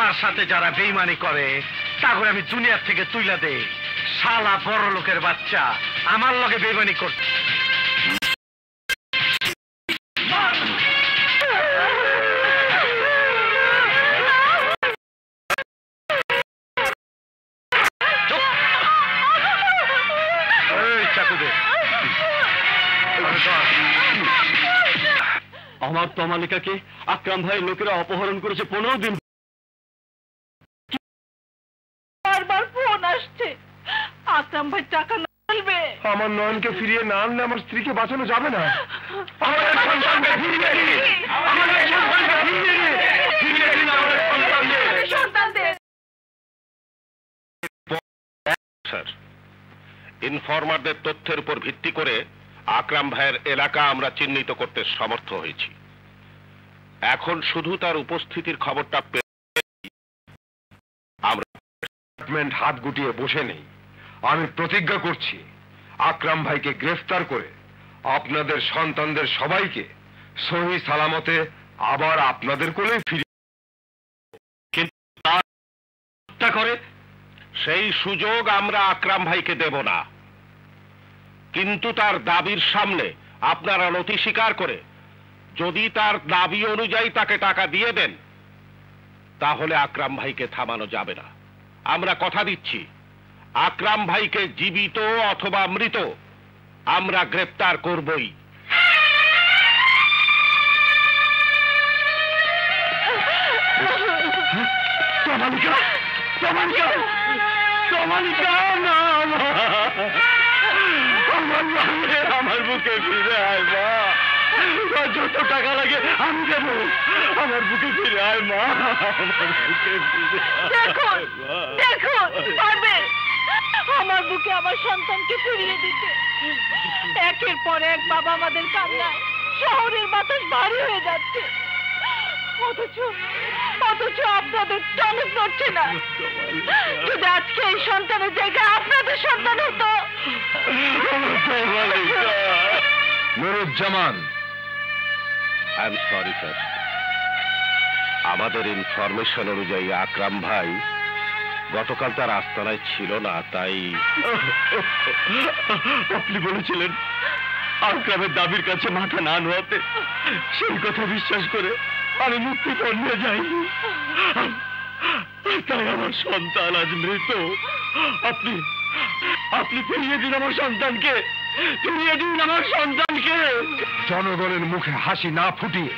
আমার সাথে যারা বেইমানি করে তারপরে আমি দুনিয়ার থেকে তুইলা দেই। শালা বড় লোকের বাচ্চা আমার লগে বেইমানি করছে। আমার তমালিকাকে আকরাম ভাইয়ের লোকেরা অপহরণ করেছে 15 দিন। বারবার ফোন আসছে, আকরাম ভাই টাকা না আনবে। আমার নয়নকে ফিরিয়ে না আনলে আমার স্ত্রীকে বাঁচানো যাবে না। স্যার, ইনফরমারদের তথ্যের উপর ভিত্তি করে আকরাম ভাইয়ের এলাকা আমরা চিহ্নিত করতে সমর্থ হয়েছি। এখন শুধু তার উপস্থিতির খবরটা পেয়ে আমরা হাত গুটিয়ে বসে নেই। আমি প্রতিজ্ঞা করছি আকরাম ভাইকে গ্রেফতার করে আপনাদের সন্তানদের সবাইকে সহি সালামতে আবার আপনাদের কোলে ফিরিয়ে করে সেই সুযোগ আমরা আকরাম ভাইকে দেব না। কিন্তু তার দাবির সামনে আপনারা নথি স্বীকার করে যদি তার দাবি অনুযায়ী তাকে টাকা দিয়ে দেন তাহলে আকরাম ভাইকে থামানো যাবে না। আমরা কথা দিচ্ছি আকরাম ভাইকে জীবিত অথবা মৃত আমরা গ্রেফতার করবই। আমার বুকে ফিরে আয় মা, যত টাকা লাগে আমি দেবো। আমার বুকে ফিরে আয় মা, আমার বুকে ফিরে দেখুন পারবে আমার বুকে আমার সন্তানকে ফিরিয়ে দিতে। একের পর এক বাবা আমাদের কান্নায় শহরের বাতাস ভারী হয়ে যাচ্ছে, অথচ আপনাদের টনক নড়ছে না। যদি আজকে এই সন্তানের জায়গায় আপনাদের সন্তান হতো। Nuruzzaman, I am sorry sir, আমাদের ইনফরমেশন অনুযায়ী আকরাম ভাই গতকাল তার আস্তানায় ছিল না, তাই আপনি বলেছিলেন আকরামের দাবির কাছে মাথা না নোয়াতে। সেই কথা বিশ্বাস করে আমি মুক্তিপণ নিয়ে যাইনি, তাই আমার সন্তান আজ মৃত। আপনি ফিরিয়ে দিন আমার সন্তানকে, ফিরিয়ে দিন আমার সন্তানকে। জনগণের মুখে হাসি না ফুটিয়ে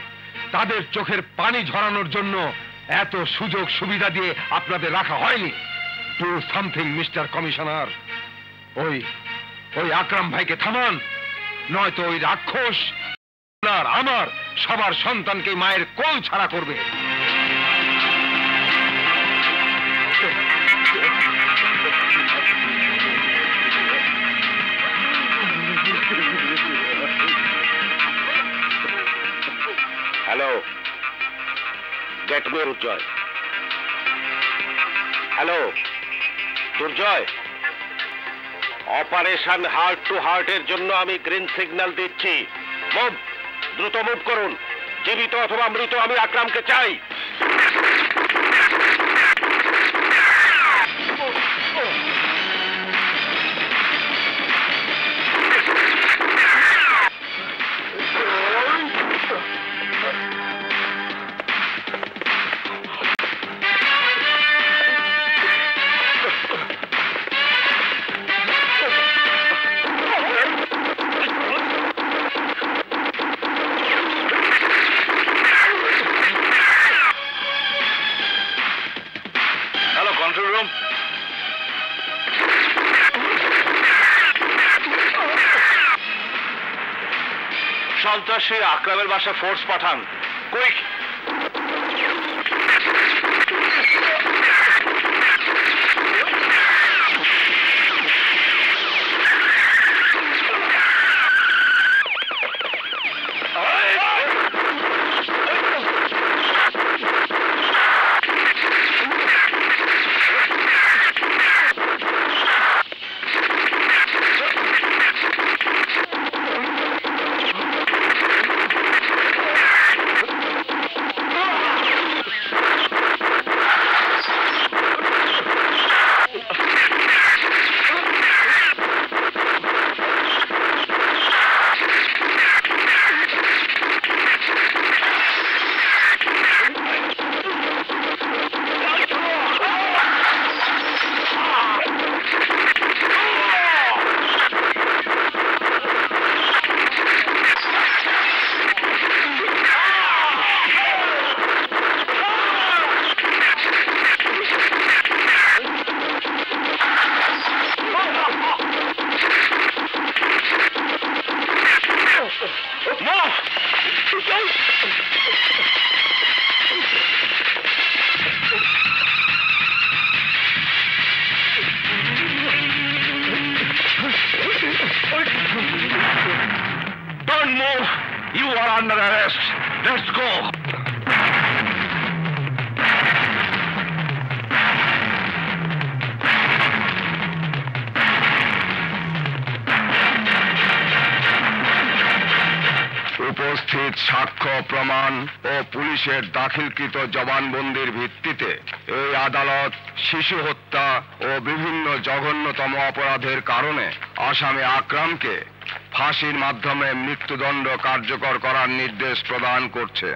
তাদের চোখের পানি ঝরানোর জন্য এত সুযোগ সুবিধা দিয়ে আপনাদের রাখা হয়নি। Do something mister commissioner. ওই আকরাম ভাইকে থামান, নয়তো ওই রাক্ষস আমার সবার সন্তানকে মায়ের কোল ছাড়া করবে। হ্যালো, গেট মি দুর্জয়। হ্যালো দুর্জয়, অপারেশন হার্ট টু হার্টের জন্য আমি গ্রিন সিগন্যাল দিচ্ছি। মুভ, দ্রুত মুভ করুন। জীবিত অথবা মৃত আমি আকরামকে চাই। সন্ত্রাসী আকরামের বাসায় ফোর্স পাঠান, quick. Don't move! You are under arrest. Let's go! উপস্থিত সাক্ষ্য প্রমাণ ও পুলিশের দাখিলকৃত জবানবন্দির ভিত্তিতে এই আদালত শিশু হত্যা ও বিভিন্ন জঘন্যতম অপরাধের কারণে আসামি আকরামকে ফাঁসির মাধ্যমে মৃত্যুদণ্ড কার্যকর করার নির্দেশ প্রদান করছে।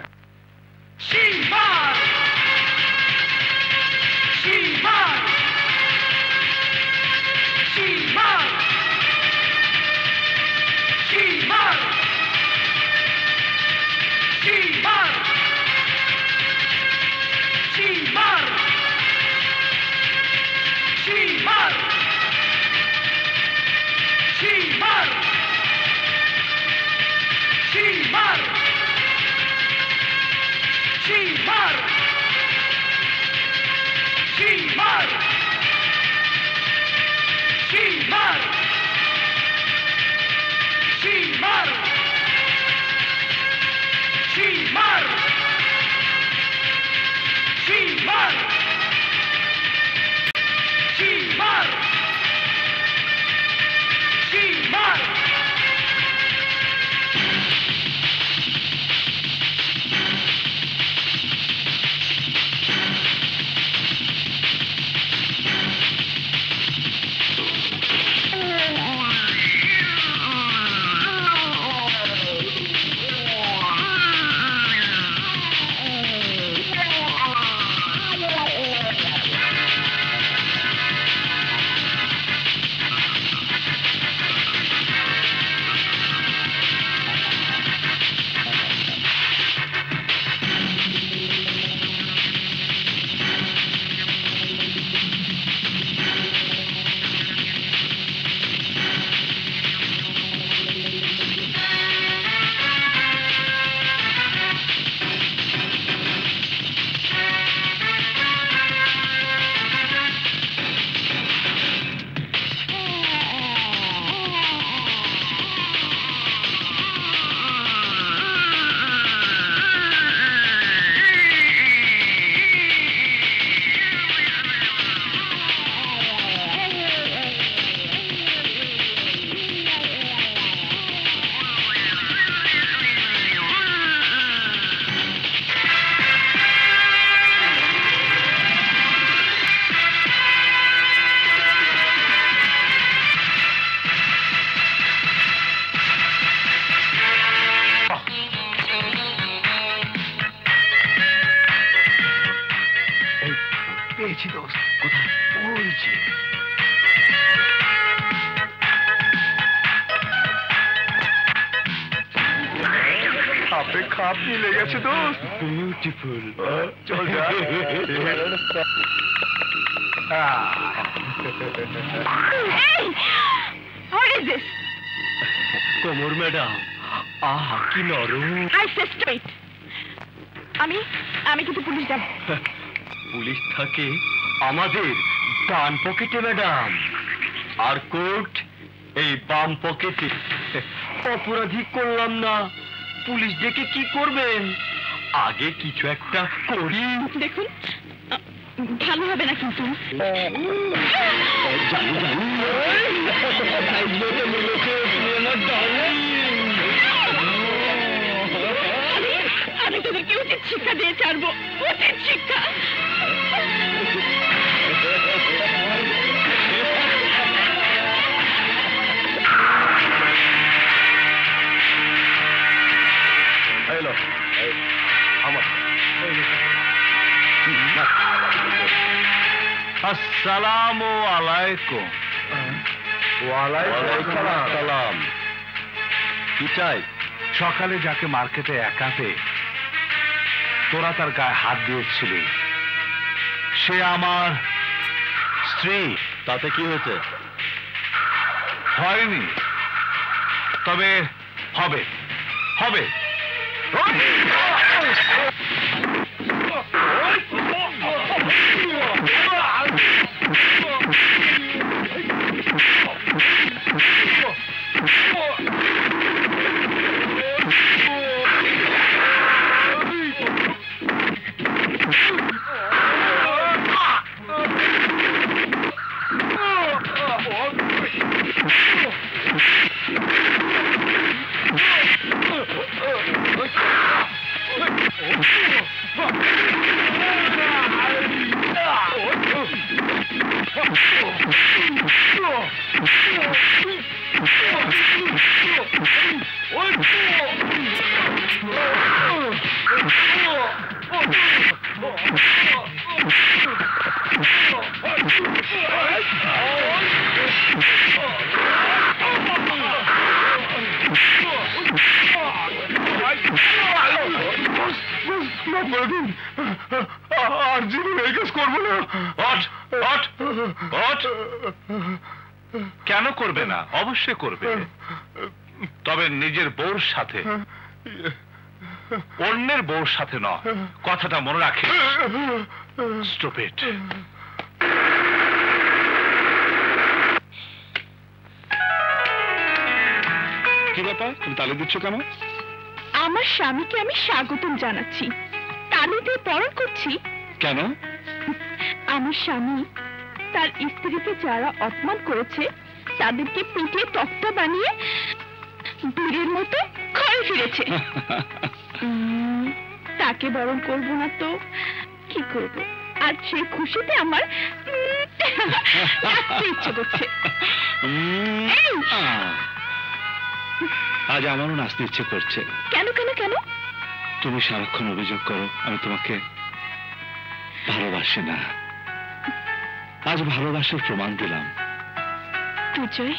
পেয়েছি দোস্ত, কোথায় বলছি। খাপে খাপ মিলে গেছে দোস্ত। বিউটিফুল। চল যা। What is this? কোমর ম্যাডাম, আহা কি নরম। I say straight. আমি কিন্তু পুলিশ যাব। পুলিশ থাকে আমাদের ডান পকেটে ম্যাডাম, আর কোর্ট এই বাম পকেটে। অপরাধী করলাম না, পুলিশ ডেকে কি করবেন? আগে কিছু একটা করি। দেখুন, ভালো হবে না কিন্তু। আমি তোদেরকে উচিত শিক্ষা দিয়ে ছাড়বো, উচিত শিক্ষা। আসসালামু আলাইকুম। ওয়ালাইকুম আসসালাম। কি চাই? সকালে যাকে মার্কেটে একাতে তোরা তার গায়ে হাত দিয়েছিলি, সে আমার স্ত্রী। তাতে কি হয়েছে? হয়নি, তবে হবে হবে। আর জীবনে এই কাজ করবো না। কেন করবে না? অবশ্যই করবে, তবে নিজের বউর সাথে, অন্যের বউর সাথে নয়। কথাটা মনে রাখে। স্টুপিড। কি ব্যাপার, তুমি তালি দিচ্ছ কেন? আমার স্বামীকে আমি স্বাগতম জানাচ্ছি, তালি দিয়ে বরণ করছি। কেন? আমার স্বামী তার স্ত্রীকে যারা অপমান করেছে তাদেরকে পিটিয়ে তক্তা বানিয়ে বীরের মতো ঘরে ফিরেছে। তাকে বরণ করব না তো কি করব? আর সেই খুশিতে আমার নাচতে ইচ্ছে করছে। আজ আমারও নাচতে ইচ্ছে করছে। কেন কেন কেন? তুমি সারাক্ষণ অভিযোগ করো আমি তোমাকে ভালোবাসি না। আজ ভালোবাসার প্রমাণ দিলাম। দুজয়,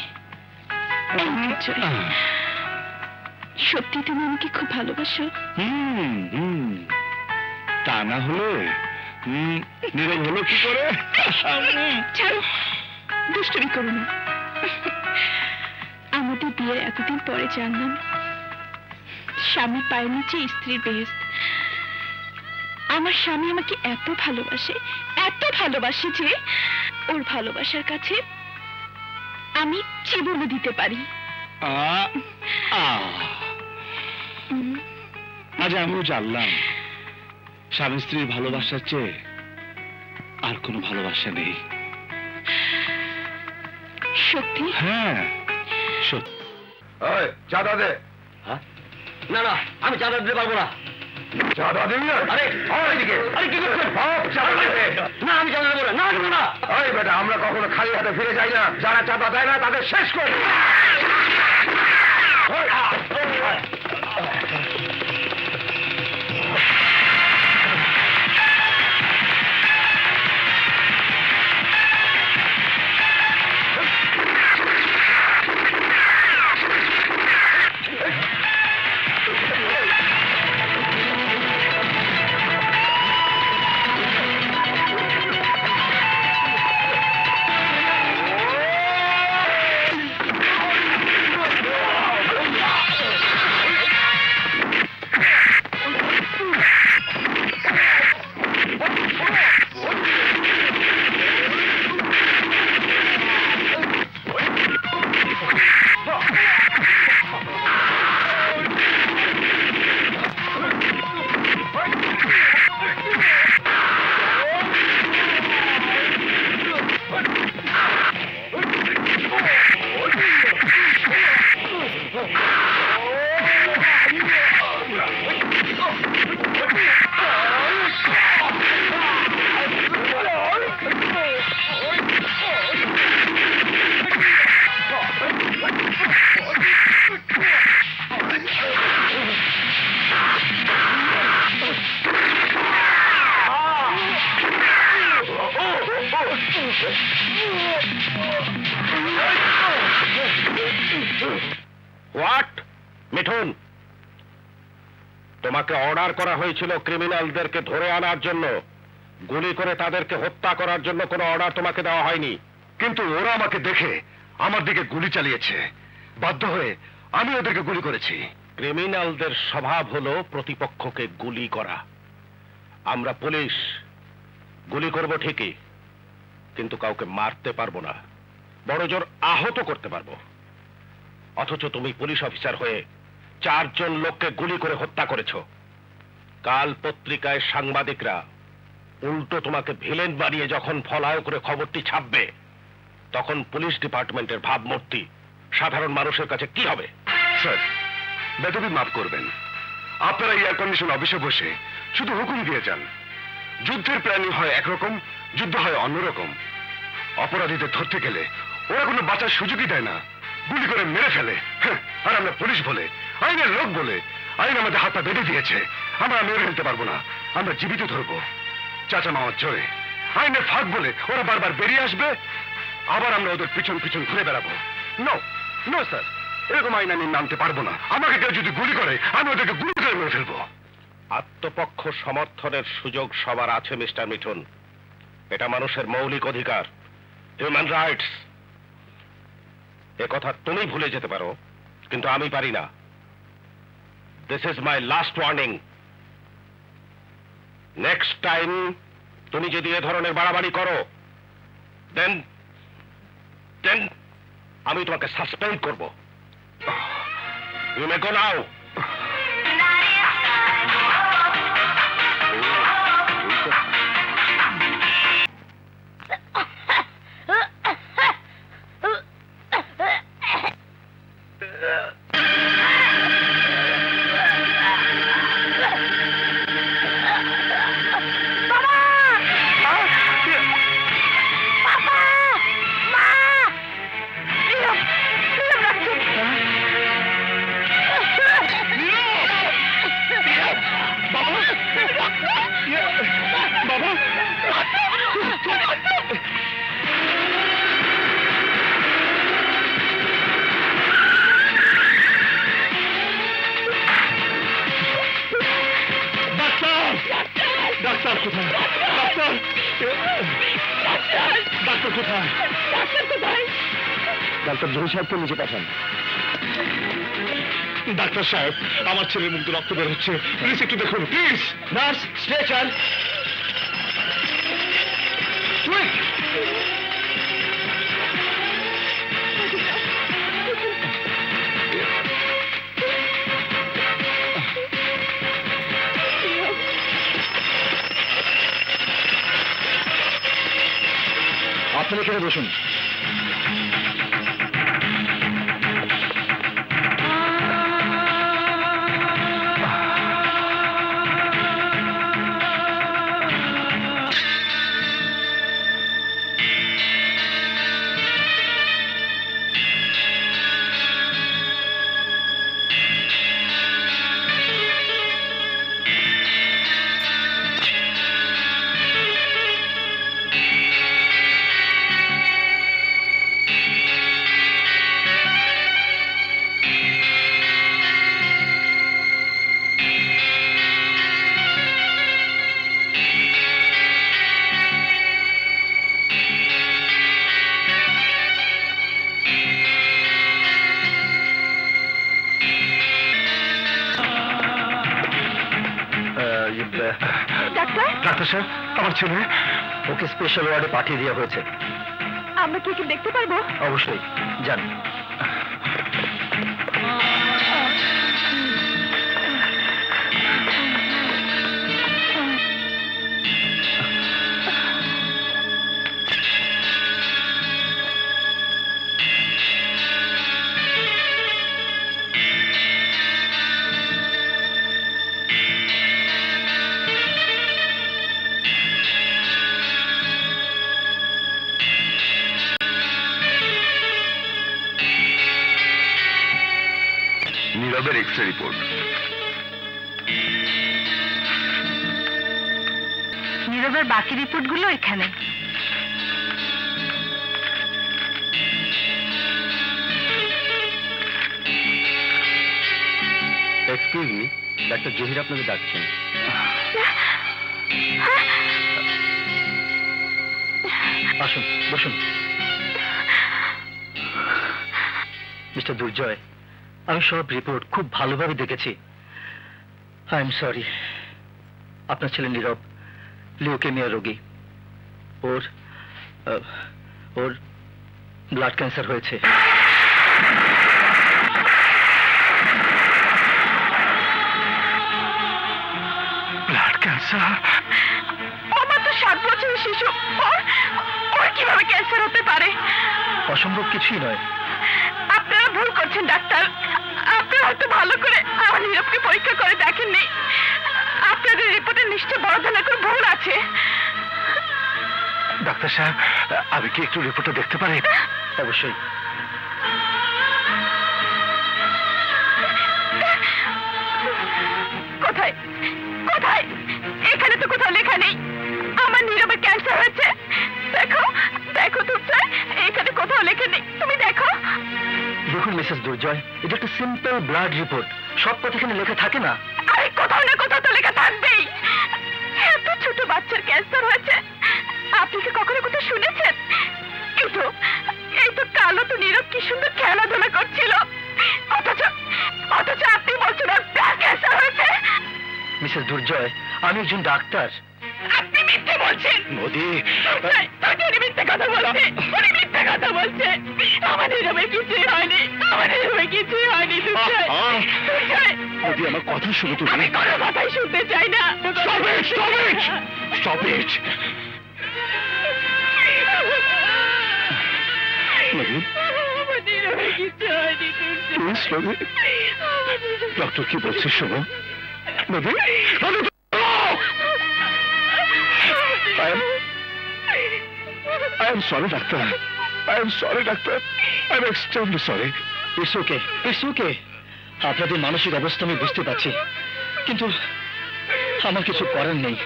সত্যি তুমি আমাকে খুব ভালোবাসো? তা না হলে নীরব হলো কি করে? ছাড়ো, দুষ্টুমি করো না। আমাদের বিয়ের এতদিন পরে জানলাম স্বামী পায়ের নিচে স্ত্রীর বেহেশত। আমার স্বামী আমাকে এত ভালোবাসে যে ওর ভালোবাসার কাছে আমি জীবনও দিতে পারি। আজ আমিও জানলাম স্বামী স্ত্রীর ভালোবাসার চেয়ে আর কোনো ভালোবাসা নেই। সত্যি? হ্যাঁ সত্যি। চাঁদা দে। না না, আমি চাঁদা দিতে পারবো না। চাঁদা দিবি না? আরে এদিকে। আরে কি করছেন? চাঁদা দেবে। না, আমি চাঁদা দেবো না। না দেবো না। ওই বেটা, আমরা কখনো খালি হাতে ফিরে যাই না। যারা চাঁদা দেয় না তাদের শেষ করি। হোয়াট মিঠুন, তোমাকে অর্ডার করা হয়েছিল ক্রিমিনালদেরকে ধরে আনার জন্য, গুলি করে তাদেরকে হত্যা করার জন্য কোনো অর্ডার তোমাকে দেওয়া হয়নি। কিন্তু ওরা আমাকে দেখে আমার দিকে গুলি চালিয়েছে, বাধ্য হয়ে আমি ওদেরকে গুলি করেছি। ক্রিমিনালদের স্বভাব হলো প্রতিপক্ষকে গুলি করা। আমরা পুলিশ গুলি করব ঠিকই, কিন্তু কাউকে মারতে পারবো না, বড় জোর আহত করতে পারবো। অথচ তুমি পুলিশ অফিসার হয়ে 4 জন লোককে গুলি করে হত্যা করেছো। কাল পত্রিকায় সাংবাদিকরা উল্টো তোমাকে ভিলেন বানিয়ে যখন ফলাও করে খবরটি ছাপবে, তখন পুলিশ ডিপার্টমেন্টের ভাবমূর্তি সাধারণ মানুষের কাছে কি হবে? স্যার, বেদবি মাফ করবেন। আপনারা এয়ার কন্ডিশন অফিসে বসে শুধু হুকুম দিয়ে যান। যুদ্ধের প্ল্যানিং হয় একরকম, যুদ্ধ হয় অন্যরকম। অপরাধীদের ধরতে গেলে ওরা কোনো বাঁচার সুযোগই দেয় না, গুলি করে মেরে ফেলে। আর আমরা পুলিশ বলে, আইনের লোক বলে, আইন আমাদের হাতটা বেঁধে দিয়েছে। আমরা মেরে ফেলতে পারবো না, আমরা জীবিত ধরবো। চাচা মামার জোরে আইনের ফাঁক বলে ওরা বারবার বেরিয়ে আসবে, আবার আমরা ওদের পিছন পিছন ঘুরে বেড়াবো। নো নো স্যার, এরকম আইন আমি মানতে পারবো না। আমাকে কেউ যদি গুলি করে, আমি ওদেরকে গুলি করে মেরে ফেলবো। আত্মপক্ষ সমর্থনের সুযোগ সবার আছে মিস্টার মিঠুন। এটা মানুষের মৌলিক অধিকার, হিউম্যান রাইটস। কথা তুমি ভুলে যেতে পারো, কিন্তু আমি পারি না। This is my last warning. Next time তুমি যদি এ ধরনের বাড়াবাড়ি করো, দেন আমি তোমাকে সাসপেন্ড করব। You may go now. ডাক্তার কোথায়? ডাক্তার কোথায়? ডাক্তার জহি সাহেবকে নিচে পাঠান। ডাক্তার সাহেব, আমার ছেলের মুখ দিয়ে রক্ত বের হচ্ছে, প্লিজ একটু দেখুন প্লিজ। Nurse, stretcher. আপনি এখানে বসুন। ডাক্তার সাহেব, আমার ছেলে, ওকে স্পেশাল ওয়ার্ডে পাঠিয়ে দেওয়া হয়েছে। আমরা কি কি দেখতে পারবো? অবশ্যই, যান। নীরবের এক্সরে রিপোর্ট। নীরবের বাকি রিপোর্টগুলো এখানে। এক্সকিউজ মি, ডাক্তার জহির আপনাকে ডাকছেন। আসুন, বসুন। মিস্টার দুর্জয়, আমি সব রিপোর্ট খুব ভালোভাবে দেখেছি। I am sorry. আপনার ছেলে নীরব লিউকেমিয়া রোগী। ওর ওর ব্লাড ক্যান্সার হয়েছে। Blood cancer? আমার তো 7 বছরের শিশু, ওর কিভাবে ক্যান্সার হতে পারে? অসম্ভব কিছুই নয়। আপনারা ভুল করছেন ডাক্তার। আপনারা হয়তো ভালো করে আমার নীরবকে পরীক্ষা করে দেখেননি। আপনাদের রিপোর্টে নিশ্চয় বড় ধরনের কোনো ভুল আছে। ডাক্তার সাহেব, আমি কি একটু রিপোর্টটা দেখতে পারি? অবশ্যই। কোথায় কোথায়? এখানে তো কোথাও লেখা নেই আমার নীরবের ক্যান্সার হয়েছে। দেখো দেখো দুর্জয়, এখানে কোথাও লেখা নেই, তুমি দেখো। দেখুন মিসেস দুর্জয়, এটা একটা সিম্পল ব্লাড রিপোর্ট, সব কথা এখানে লেখা থাকে না। আরে কোথাও না কোথাও তো লেখা থাকবেই। এত ছোট বাচ্চার ক্যান্সার হয়েছে, আপনি কি কখনো কোথাও শুনেছেন? এই তো কালো তো নীরব কি সুন্দর খেলাধুলা করছিল, অথচ আপনি বলছেন ওর ব্লাড ক্যান্সার হয়েছে। মিসেস দুর্জয়, আমি একজন ডাক্তার। আপনি মিথ্যে বলছেন। নদী, উনি মিথ্যে কথা বলছে, উনি মিথ্যে কথা বলছে। আমার নীরবের কিছুই হয়নি, আমার নীরবের কিছুই হয়নি। দুর্জয়, দুর্জয়, নদী আমার কথা শুনে তুমি। আমি কোনো কথাই শুনতে চাই না। Stop it! Stop it! Stop it! নদী, আমার নীরবের কিছু হয়নি। প্লিজ নদী, ডক্টর কি বলছে শোনো। নদী, I am sorry, doctor. I am sorry, doctor. I am extremely sorry. It's okay, it's okay. আপনাদের মানসিক অবস্থা আমি বুঝতে পারছি, কিন্তু আমার কিছু করার নেই।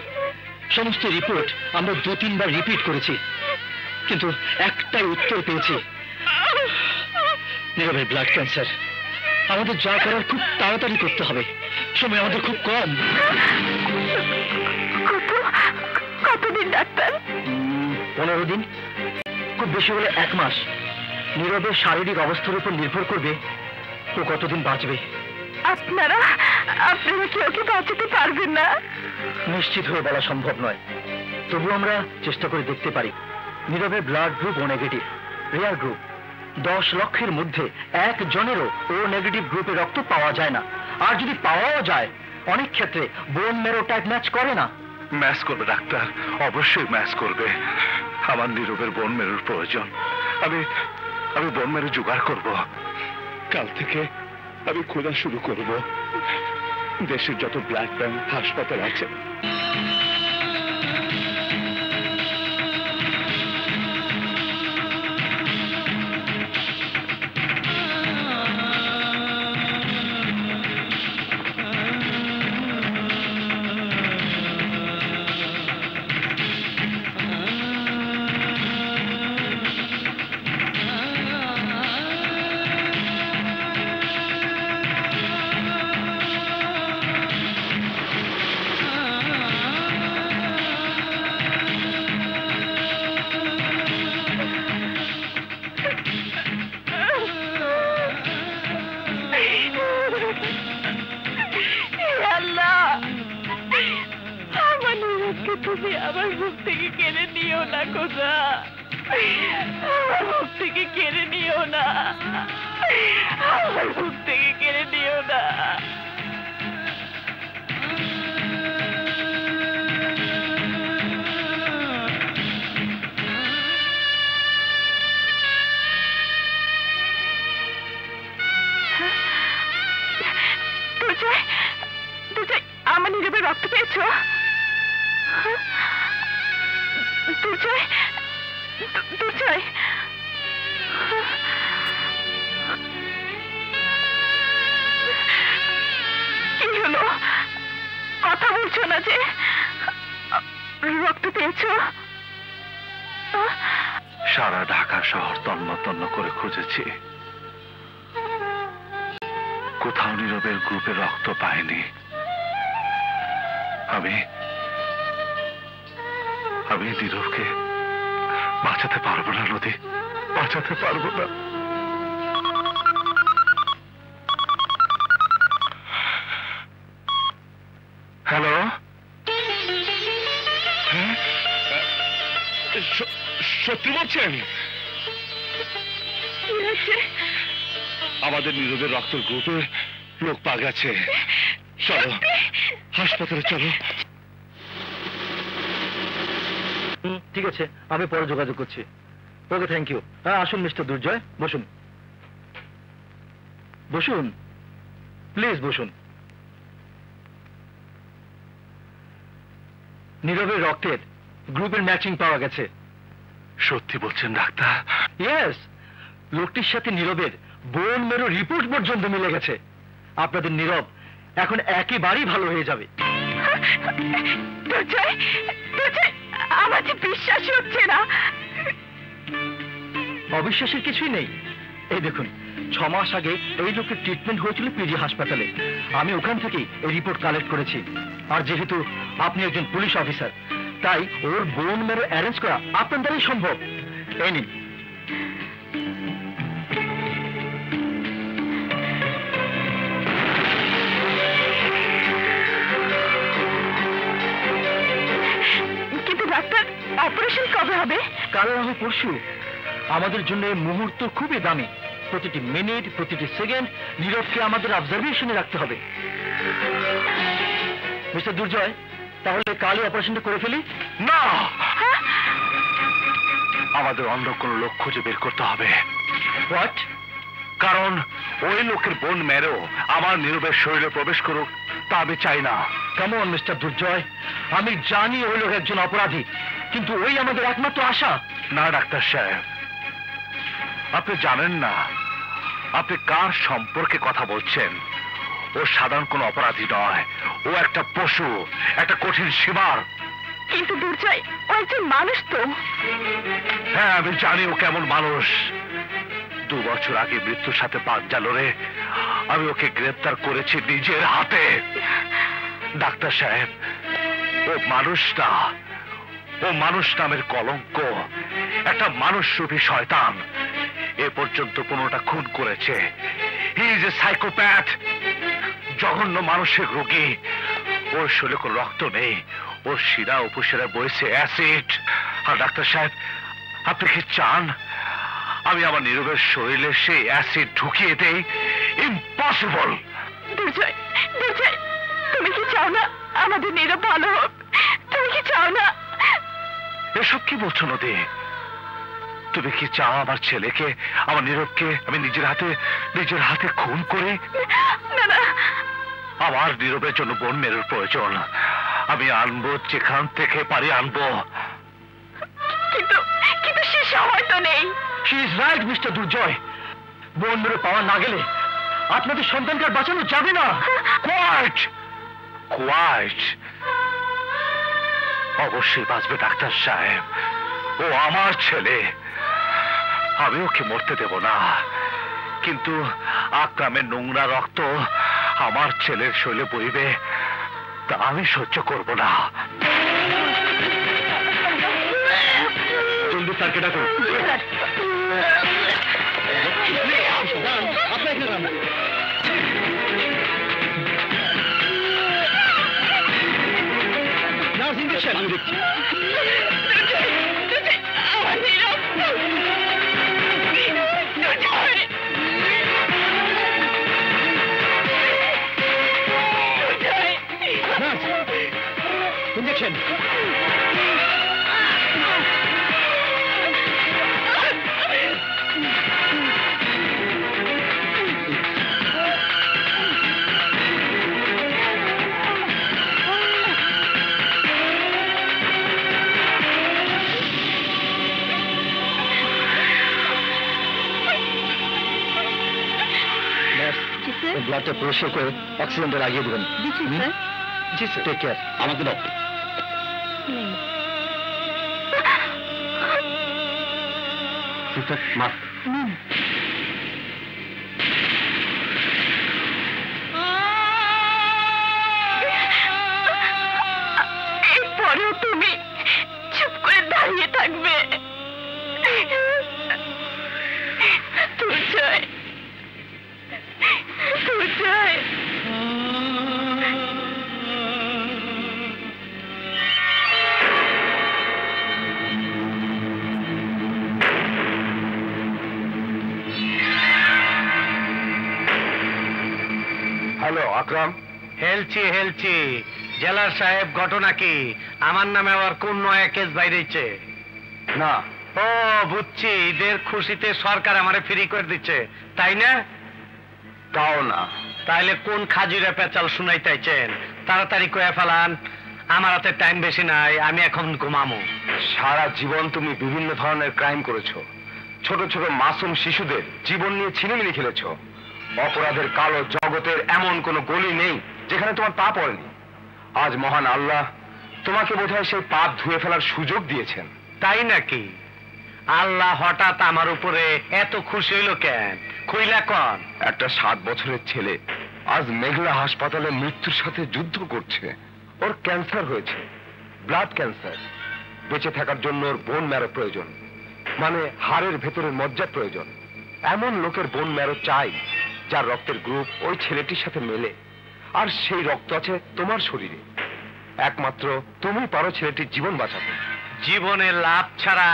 সমস্ত রিপোর্ট আমরা 2-3 বার রিপিট করেছি, কিন্তু একটাই উত্তর পেয়েছি, নীরবের ব্লাড ক্যান্সার। আমাদের যা করার খুব তাড়াতাড়ি করতে হবে, সময় আমাদের খুব কম। কতদিন ডাক্তার? 15 দিন, খুব বেশি হলে 1 মাস। নীরবের শারীরিক অবস্থার উপর নির্ভর করবে ও কতদিন বাঁচবে। আপনারা কেউ কি বাঁচাতে পারবেন না? নিশ্চিত হয়ে বলা সম্ভব নয়, তবু আমরা চেষ্টা করে দেখতে পারি। নীরবের ব্লাড গ্রুপ ও নেগেটিভ, রেয়ার গ্রুপ। 10 লক্ষের মধ্যে 1 জনেরও ও নেগেটিভ গ্রুপে রক্ত পাওয়া যায় না, আর যদি পাওয়াও যায় অনেক ক্ষেত্রে বোন ম্যারো টাইপ ম্যাচ করে না। ম্যাচ করবে ডাক্তার, অবশ্যই ম্যাচ করবে। আমার নীরবের বোন মেরুর প্রয়োজন। আমি বোন মেরু জোগাড় করব। কাল থেকে আমি খোঁজা শুরু করব দেশের যত ব্লাড ব্যাংক হাসপাতাল আছে। তুমি আমার মুখ থেকে কেড়ে নিও না খোদা, আমার মুখ থেকে কেড়ে নিও না, আমার মুখ থেকে কেড়ে নিও না। দুর্জয়, আমার নীরবের রক্ত পেয়েছো? দুর্জয়, দুর্জয়, কি হলো? কথা বলছো না যে? রক্ত পেয়েছো? সারা ঢাকা শহর তন্ন তন্ন করে খুঁজেছি, কোথাও নীরবের গ্রুপে রক্ত পাইনি। আমি নীরবকে বাঁচাতে পারবো না নদী, বাঁচাতে পারবো না। হ্যালো, সত্যি বলছেন? আমাদের নীরবের রক্তের গ্রুপে লোক পা গেছে। চলো হাসপাতালে চলো। ঠিক আছে, আমি পরে যোগাযোগ করছি। ওকে, থ্যাংক ইউ। হ্যাঁ, আসুন মিস্টার দুর্জয়, বসুন বসুন, প্লিজ বসুন। নীরবের রক্তের গ্রুপের ম্যাচিং পাওয়া গেছে। সত্যি বলছেন ডাক্তার? ইয়েস, লোকটির সাথে নীরবের বোন মেরো রিপোর্ট পর্যন্ত মিলে গেছে। আপনাদের নীরব এখন একেবারেই ভালো হয়ে যাবে। আমার যে বিশ্বাসই হচ্ছে না। অবিশ্বাসের কিছুই নেই। এই দেখুন, 6 মাস আগে এই লোকের ট্রিটমেন্ট হয়েছিল পিজি হাসপাতালে। আমি ওখান থেকেই এই রিপোর্ট কালেক্ট করেছি। আর যেহেতু আপনি একজন পুলিশ অফিসার, তাই ওর বোন মেরো অ্যারেঞ্জ করা আপনার দ্বারাই সম্ভব। এই নিন। কিন্তু ডাক্তার, অপারেশন কবে হবে? কাল না হয় পরশু। আমাদের জন্য এই মুহূর্ত খুবই দামি। প্রতিটি মিনিট, প্রতিটি সেকেন্ড নীরবকে আমাদের অবজারভেশনে রাখতে হবে। মিস্টার দুর্জয়, তাহলে কালই অপারেশনটা করে ফেলি? না, আমাদের অন্য কোনো লোক খুঁজে বের করতে হবে। হোয়াট? কারণ ওই লোকের বোন মেরো আমার নীরবের শরীরে প্রবেশ করুক, তা আমি চাই না। কেমন মিস্টার দুর্জয়, আমি জানি ওই লোক একজন অপরাধী, কিন্তু ওই আমাদের একমাত্র আশা। না ডাক্তার সাহেব, আপনি জানেন না আপনি কার সম্পর্কে কথা বলছেন। ও সাধারণ কোনো অপরাধী নয়, ও একটা পশু, একটা কঠিন সীমার। কিন্তু দুর্জয়, ও একজন মানুষ তো। হ্যাঁ, আমি জানি ও কেমন মানুষ। 2 বছর আগে মৃত্যুর সাথে পাঞ্জা লড়ে আমি ওকে গ্রেফতার করেছি নিজের হাতে। ডাক্তার সাহেব, ও মানুষ না, ও মানুষ নামের কলঙ্ক, একটা মানুষরূপী শয়তান। এ পর্যন্ত 15টা খুন করেছে। হি ইজ এ সাইকোপ্যাথ, জঘন্য মানসিক রোগী। ওর শরীরে কোনো রক্ত নেই, ওর শিরা উপশিরা বইছে অ্যাসিড। আর ডাক্তার সাহেব, আপনি কি চান আমি আমার নীরবের শরীরে সেই অ্যাসিড ঢুকিয়ে দেই? ইম্পসিবল। দুর্জয়, দুর্জয়, তুমি কি চাও না আমাদের নীরব ভালো হোক? তুমি কি চাও না? এসব কি বলছো নদী? তুমি কি চাও আমার ছেলেকে, আমার নীরবকে আমি নিজের হাতে খুন করি? না না, আমার নীরবের জন্য বোন মেরুর প্রয়োজন। আমি আনবো, যেখান থেকে পারি আনবো। কিন্তু কিন্তু সে সময় তো নেই। শি ইজ রাইট মিস্টার দুর্জয়। বোন মেরো পাওয়া না গেলে আপনাদের সন্তানকে আর বাঁচানো যাবে না। কোয়াইট কোয়াইট, অবশ্যই বাঁচবে ডাক্তার সাহেব। ও আমার ছেলে, আমি ওকে মরতে দেব না। কিন্তু আকরামের নোংরা রক্ত আমার ছেলের শরীরে বইবে, তা আমি সহ্য করব না। জলদি স্যারকে ডাকুন। আমি দেখছি। আমার নীরব, দুর্জয়, ইঞ্জেকশন। ব্লাডটা পরিষ্কার করে অক্সিজেনটা লাগিয়ে দেবেন। জি স্যার। Take care. আমাকে দাও। মা, এরপরেও তুমি চুপ করে দাঁড়িয়ে থাকবে? দুর্জয়, দুর্জয়, আকরাম, হেলছি জেলার সাহেব, ঘটনা কি? আমার নামে আবার কোন নয়া কেস বাইরেছে? না। ও বুঝছি, ঈদের খুশিতে সরকার আমারে ফ্রি করে দিচ্ছে, তাই না? তাও না। তাইলে কোন খাজুরে পেঁচাল শুনাইতেছেন? তাড়াতাড়ি কয়ে ফেলান, আমার হাতে টাইম বেশি নাই, আমি এখন ঘুমামো। সারা জীবন তুমি বিভিন্ন ধরনের ক্রাইম করেছো। ছোট ছোট মাসুম শিশুদের জীবন নিয়ে ছিনিমিনি খেলেছো। অপরাধের কালো জগতের এমন কোনো গলি নেই যেখানে তোমার পা পড়েনি। আজ মহান আল্লাহ তোমাকে বোধহয় সেই পাপ ধুয়ে ফেলার সুযোগ দিয়েছেন। তাই নাকি? আল্লাহ হঠাৎ আমার উপরে এত খুশি হইল কেন? খুইলা কন। একটা 7 বছরের ছেলে আজ মেঘলা হাসপাতালে মৃত্যুর সাথে যুদ্ধ করছে। ওর ক্যান্সার হয়েছে, ব্লাড ক্যান্সার। বেঁচে থাকার জন্য ওর বোন ম্যারো প্রয়োজন, মানে হাড়ের ভেতরের মজ্জা প্রয়োজন। এমন লোকের বোন ম্যারো চাই যার রক্তের গ্রুপ ওই ছেলেটির সাথে মেলে, আর সেই রক্ত আছে তোমার শরীরে। একমাত্র তুমি পারো ছেলেটির জীবন বাঁচাতে। জীবনে লাভ ছাড়া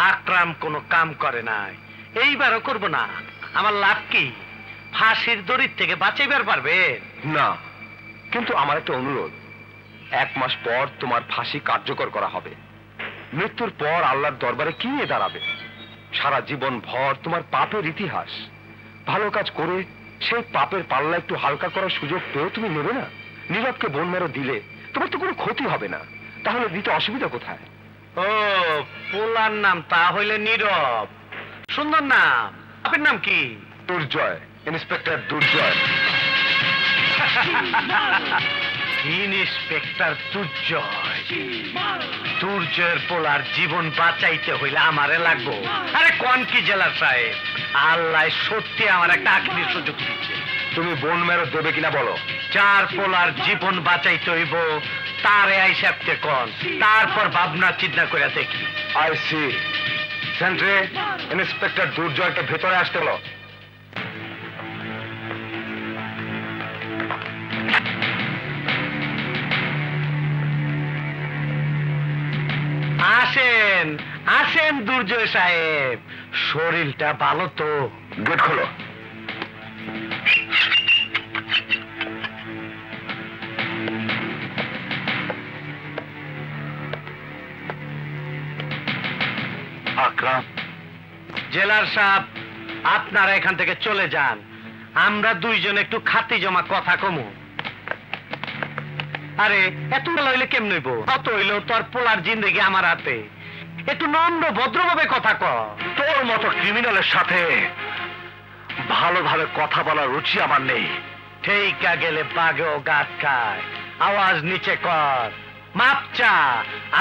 আকরাম কোনো কাম করে নাই, এইবারও করব না। আমার লাভ কি? ফাঁসির দড়ির থেকে বাঁচাইবার পারবে না, কিন্তু আমার একটা অনুরোধ। 1 মাস পর তোমার ফাঁসি কার্যকর করা হবে। মৃত্যুর পর আল্লাহর দরবারে কি নিয়ে দাঁড়াবে? সারা জীবন ভর তোমার পাপের ইতিহাস। ভালো কাজ করে সেই পাপের পাল্লা একটু হালকা করার সুযোগ পেয়েও তুমি নেবে না? নীরবকে বোন মেরো দিলে তোমার তো কোনো ক্ষতি হবে না, তাহলে দিতে অসুবিধা কোথায়? ও, পোলার নাম তা হইলে নীরব। সুন্দর নাম। আপনার নাম কি? দুর্জয়, ইন্সপেক্টর দুর্জয়। ইন্সপেক্টর দুর্জয়? দুর্জয়ের পোলার জীবন বাঁচাইতে হইলে আমারে লাগবো। আরে কোন কি জেলার সাহেব, আল্লাহ সত্যি আমার একটা আখরি সুযোগ দিচ্ছে। তুমি বোন মেরো দেবে কিনা বলো। চার পোলার জীবন বাঁচাইতে হইব, তারে আইসাবতে কোন, তারপর ভাবনা চিন্তা করে দেখি। I see. সেন্ট্রে, ইন্সপেক্টর দুর্জয়কে ভেতরে আসতে বলো। আসেন আসেন দুর্জয় সাহেব, শরীরটা ভালো তো? গেট খোলো। আকরাম, জেলার সাহেব, আপনারা এখান থেকে চলে যান, আমরা দুইজন একটু খাতি জমা কথা কমু। আরে এত বেলা হইলে কেমন হইব? অত হইলেও তোর পোলার জিন্দেগি আমার হাতে। একটু নম্র ভদ্রভাবে কথা ক। তোর মতো ক্রিমিনালের সাথে ভালোভাবে কথা বলার রুচি আমার নেই। ঠিকা গেলে বাঘেও গাছ খায়। আওয়াজ নিচে কর, মাপ চা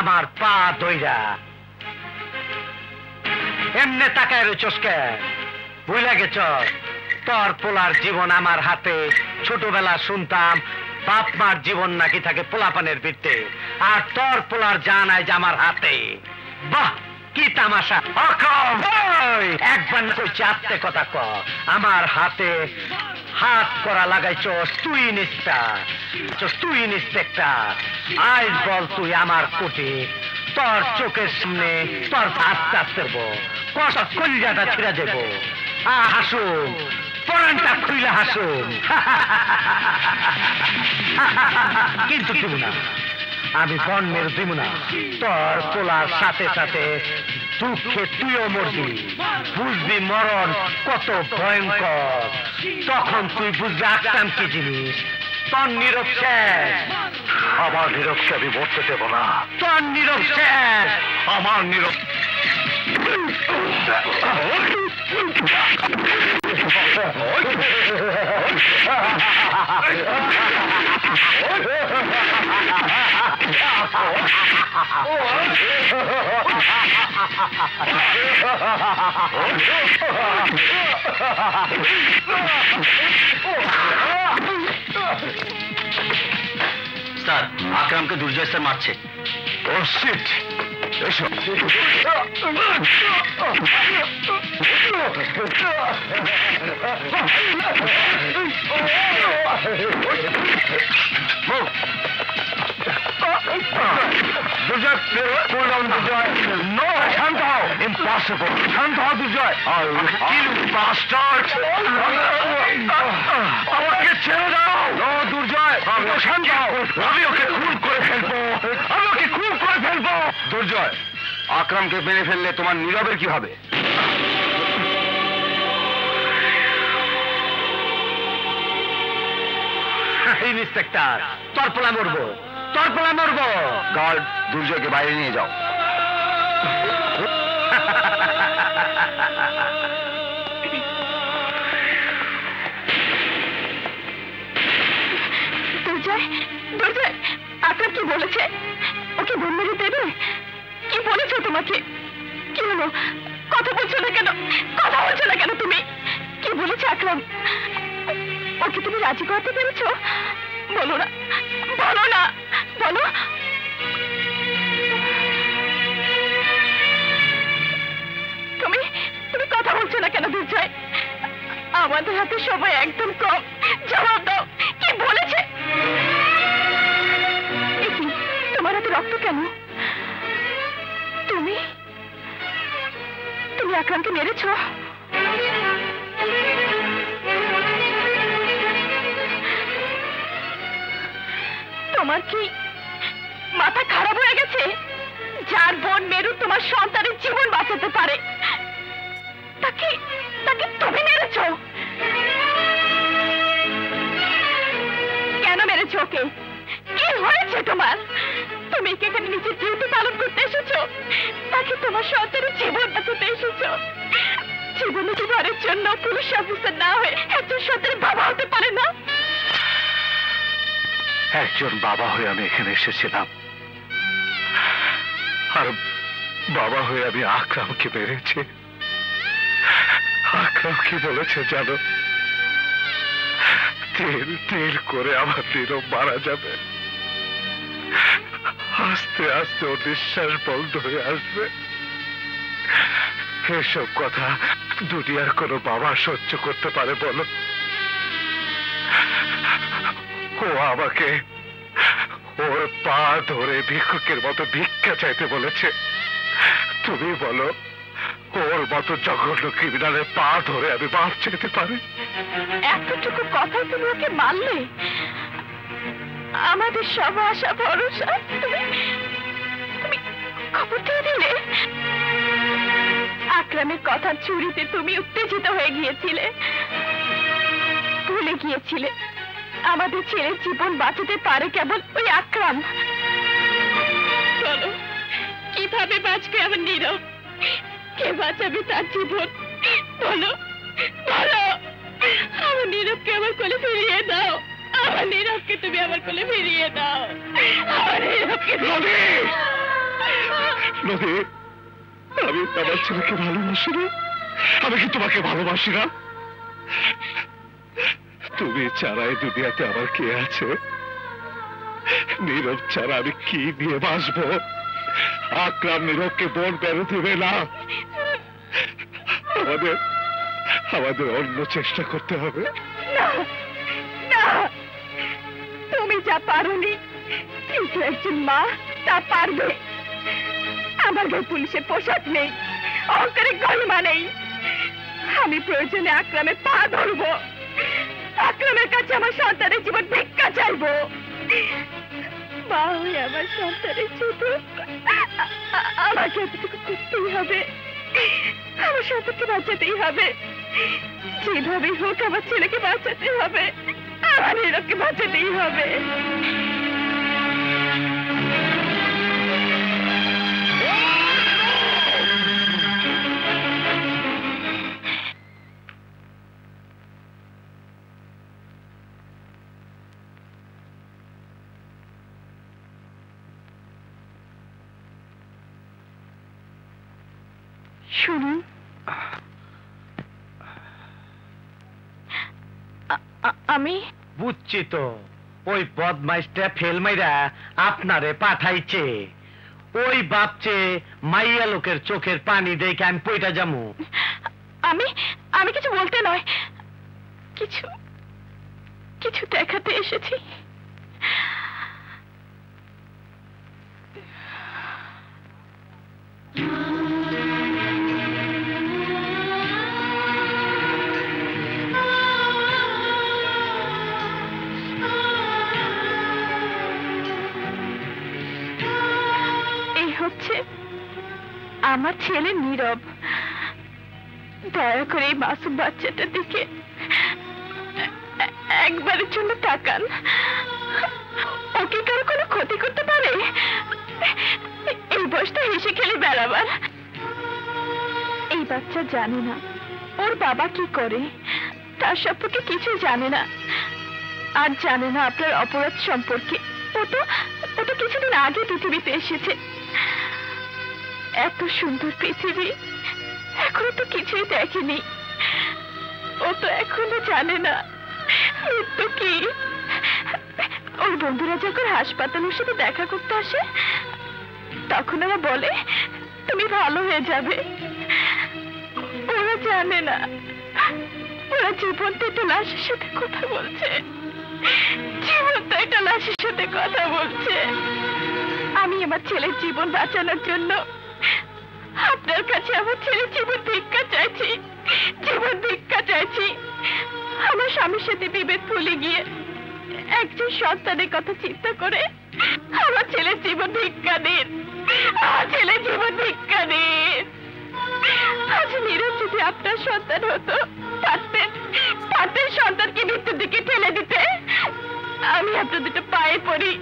আমার পা দইরা। এমনে তাকায় রয়েছস কেন? ভুলে গেছ তোর পোলার জীবন আমার হাতে। ছোটবেলা শুনতাম বাপ মার জীবন নাকি থাকে পোলাপানের ভিত্তে, আর তোর পোলার জান আজ আমার হাতে। বাহ, কি তামাশা! একবার কইছি আত্মে কথা ক। আমার হাতে হাত করা লাগাইছস তুই ইন্সপেক্টর। আজ বল তুই আমার কোটে, তোর চোখের সামনে তোর ভাত কাটতেব, কষা কলিজাটা ছিঁড়া যাব। হাসুন, পরানটা খুইলা হাসুন। কিন্তু দিব না, আমি বন্যের দিব না। তোর পোলার সাথে সাথে দুঃখে তুইও মরবি, বুঝবি মরণ কত ভয়ঙ্কর। তখন তুই বুঝবি আকরাম কি জিনিস। তোর নীরব শেষ। আমার নীরবকে আমি মরতে দেব না। তোর নীরব শেষ। আমার নীরব স্যার, আকরামকে দুর্জয় স্যার মারছে। ও শিট, এসো। দুর্জয় কুল ডাউন দুর্জয় নো শান্ত হও ইম্পসিবল শান্ত হও দুর্জয় কিল বাস্টার্ড আমাকে ছেড়ে দাও নো দুর্জয় শান্ত হও আমি ওকে খুন করে ফেলবো দুর্জয় আকরামকে মেরে ফেললে তোমার নীরবের কি হবে ইন্সপেক্টর তরপলা মরবো গার্ড দুর্জয়কে বাইরে নিয়ে যাও দুর্জয় আকরাম কি বলেছে ওকে বোন মেরে দেবে কি বলেছে তোমাকে কি হলো কথা বলছো না কেন তুমি কি বলেছে আকরাম ওকে তুমি রাজি করতে পেরেছো বলো না বলো তুমি কথা বলছো না কেন দুর্জয় আমাদের হাতে সময় একদম কম জবাব দাও কি বলেছে তোমার হাতে রক্ত কেন তুমি আকরামকে মেরেছো তোমার কি মাথা খারাপ হয়ে গেছে যার বোন মেরু তোমার সন্তানের জীবন বাঁচাতে পারে তাকে তুমি মেরেছো কেন মেরেছো ওকে কি হয়েছে তোমার তুমি কি এখানে নিজের ডিউটি পালন করতে এসেছো তাকে তোমার সন্তানের জীবন বাঁচাতে এসেছো জীবন অধিকারের জন্য পুলিশ অফিসার না হয়ে একজন সন্তানের বাবা হতে পারে না একজন বাবা হয়ে আমি এখানে এসেছিলাম আর বাবা হয়ে আমি আকরামকে মেরেছি আকরাম কি বলেছে জানো তেল করে আমার নীরব মারা যাবে আস্তে আস্তে ওর নিঃশ্বাস বন্ধ হয়ে আসবে এসব কথা দুনিয়ার কোনো বাবা সহ্য করতে পারে বলো ও আমাকে ওর পা ধরে ভিক্ষুকের মতো ভিক্ষা চাইতে বলেছে তুমি বলো ওর মতো জঘন্য ক্রিমিনালের পা ধরে আমি মাপ চাইতে পারি এতটুকু কথা তুমি ওকে মানলে আমাদের সব আশা ভরসা তুমি খবর দিয়ে দিলে আকরামের কথা চুরিতে তুমি উত্তেজিত হয়ে গিয়েছিলে ভুলে গিয়েছিলে আমাদের ছেলের জীবন বাঁচাতে পারে কেবল ওই আকরাম বলো কিভাবে বাঁচবে আমার নীরব কে বাঁচাবে তার জীবন বলো আমার নীরবকে আমার কোলে ফিরিয়ে দাও আমার নীরবকে তুমি আমার কোলে ফিরিয়ে দাও আমার নীরবকে নদী আমি আমার ছেলেকে ভালোবাসি না আমি কি তোমাকে ভালোবাসি না তুমি ছাড়া এই দুনিয়াতে আমার কে আছে নীরব ছাড়া আমি কি নিয়ে বাঁচবো আকরাম নীরবকে বোন বেরো দেবে না আমাদের অন্য চেষ্টা করতে হবে না তুমি যা পারোনি কিন্তু একজন মা তা পারবে আমার গায়ে পুলিশের পোশাক নেই অহংকারের গরিমা নেই আমি প্রয়োজনে আকরামের পা ধরবো আকরামের কাছে আমার সন্তানের জীবন ভিক্ষা চাইবো মা হয়ে আমার সন্তানের জীবন আমাকে এতটুকু করতেই হবে আমার সন্তানকে বাঁচাতেই হবে যেভাবে হোক আমার ছেলেকে বাঁচাতে হবে আমার নীরবকে বাঁচাতেই হবে শুনুন আমি বুঝছি তো ওই বদমাইশটা ফেল মাইরা আপনারে পাঠাইছে ওই ভাবছে মাইয়া লোকের চোখের পানি দেখে আমি পইটা যামু আমি কিছু বলতে নয় কিছু দেখাতে এসেছি এই হচ্ছে আমার ছেলে নীরব। দয়া করে এই মাসুম বাচ্চাটার দিকে একবারের জন্য তাকান। ওকে কারো কোনো ক্ষতি করতে পারে? এই বয়সটা হেসে খেলে বেড়াবার। এই বাচ্চা জানে না ওর বাবা কি করে, তার সম্পর্কে কিছু জানে না, আর জানে না আপনার অপরাধ সম্পর্কে। ও তো কিছুদিন আগে পৃথিবীতে এসেছে। এত সুন্দর পৃথিবী এখনো তো কিছুই দেখেনি। ও তো এখনো জানে না মৃত্যু কি। ওর বন্ধুরা যখন হাসপাতালের সাথে দেখা করতে আসে তখন ওরা বলে তুমি ভালো হয়ে যাবে। ওরা জানে না ওরা জীবন্ত একটা লাশের সাথে কথা বলছে, জীবন্ত একটা লাশের সাথে কথা বলছে। আমি আমার ছেলের জীবন বাঁচানোর জন্য আপনার কাছে আমার ছেলের জীবন ভিক্ষা চাইছি, জীবন ভিক্ষা চাইছি। আমার স্বামীর সাথে বিভেদ ভুলে গিয়ে একজন সন্তানের কথা চিন্তা করে আমার ছেলের জীবন ভিক্ষা দিন, আমার ছেলের জীবন ভিক্ষা দিন। আজ নীরব যদি আপনার সন্তান হতো পারতেন সন্তানকে মৃত্যুর দিকে ঠেলে দিতে। আমি আপনার দুটো পায়ে পড়ি,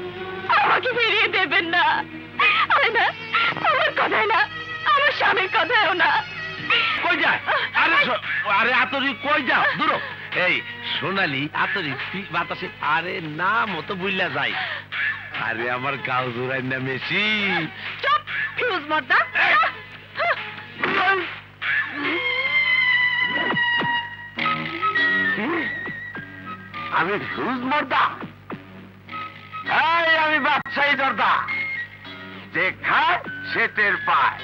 আমাকে ফিরিয়ে দেবেন না। আরে না, আমার কথায় না, আমার স্বামীর কথায়ও না। কই যায়? আরে আতরি কই যাও? দূর এই সোনালি আতরি বাতাসে। আরে না মতো বুইলা যাই। আরে আমার গাও জোড়াই না মেশি। চুপ ফিউজ মর্দা। আমি ফিউজ মর্দা? এই আমি বাদশাহী জর্দা। যে খায় সে টের পায়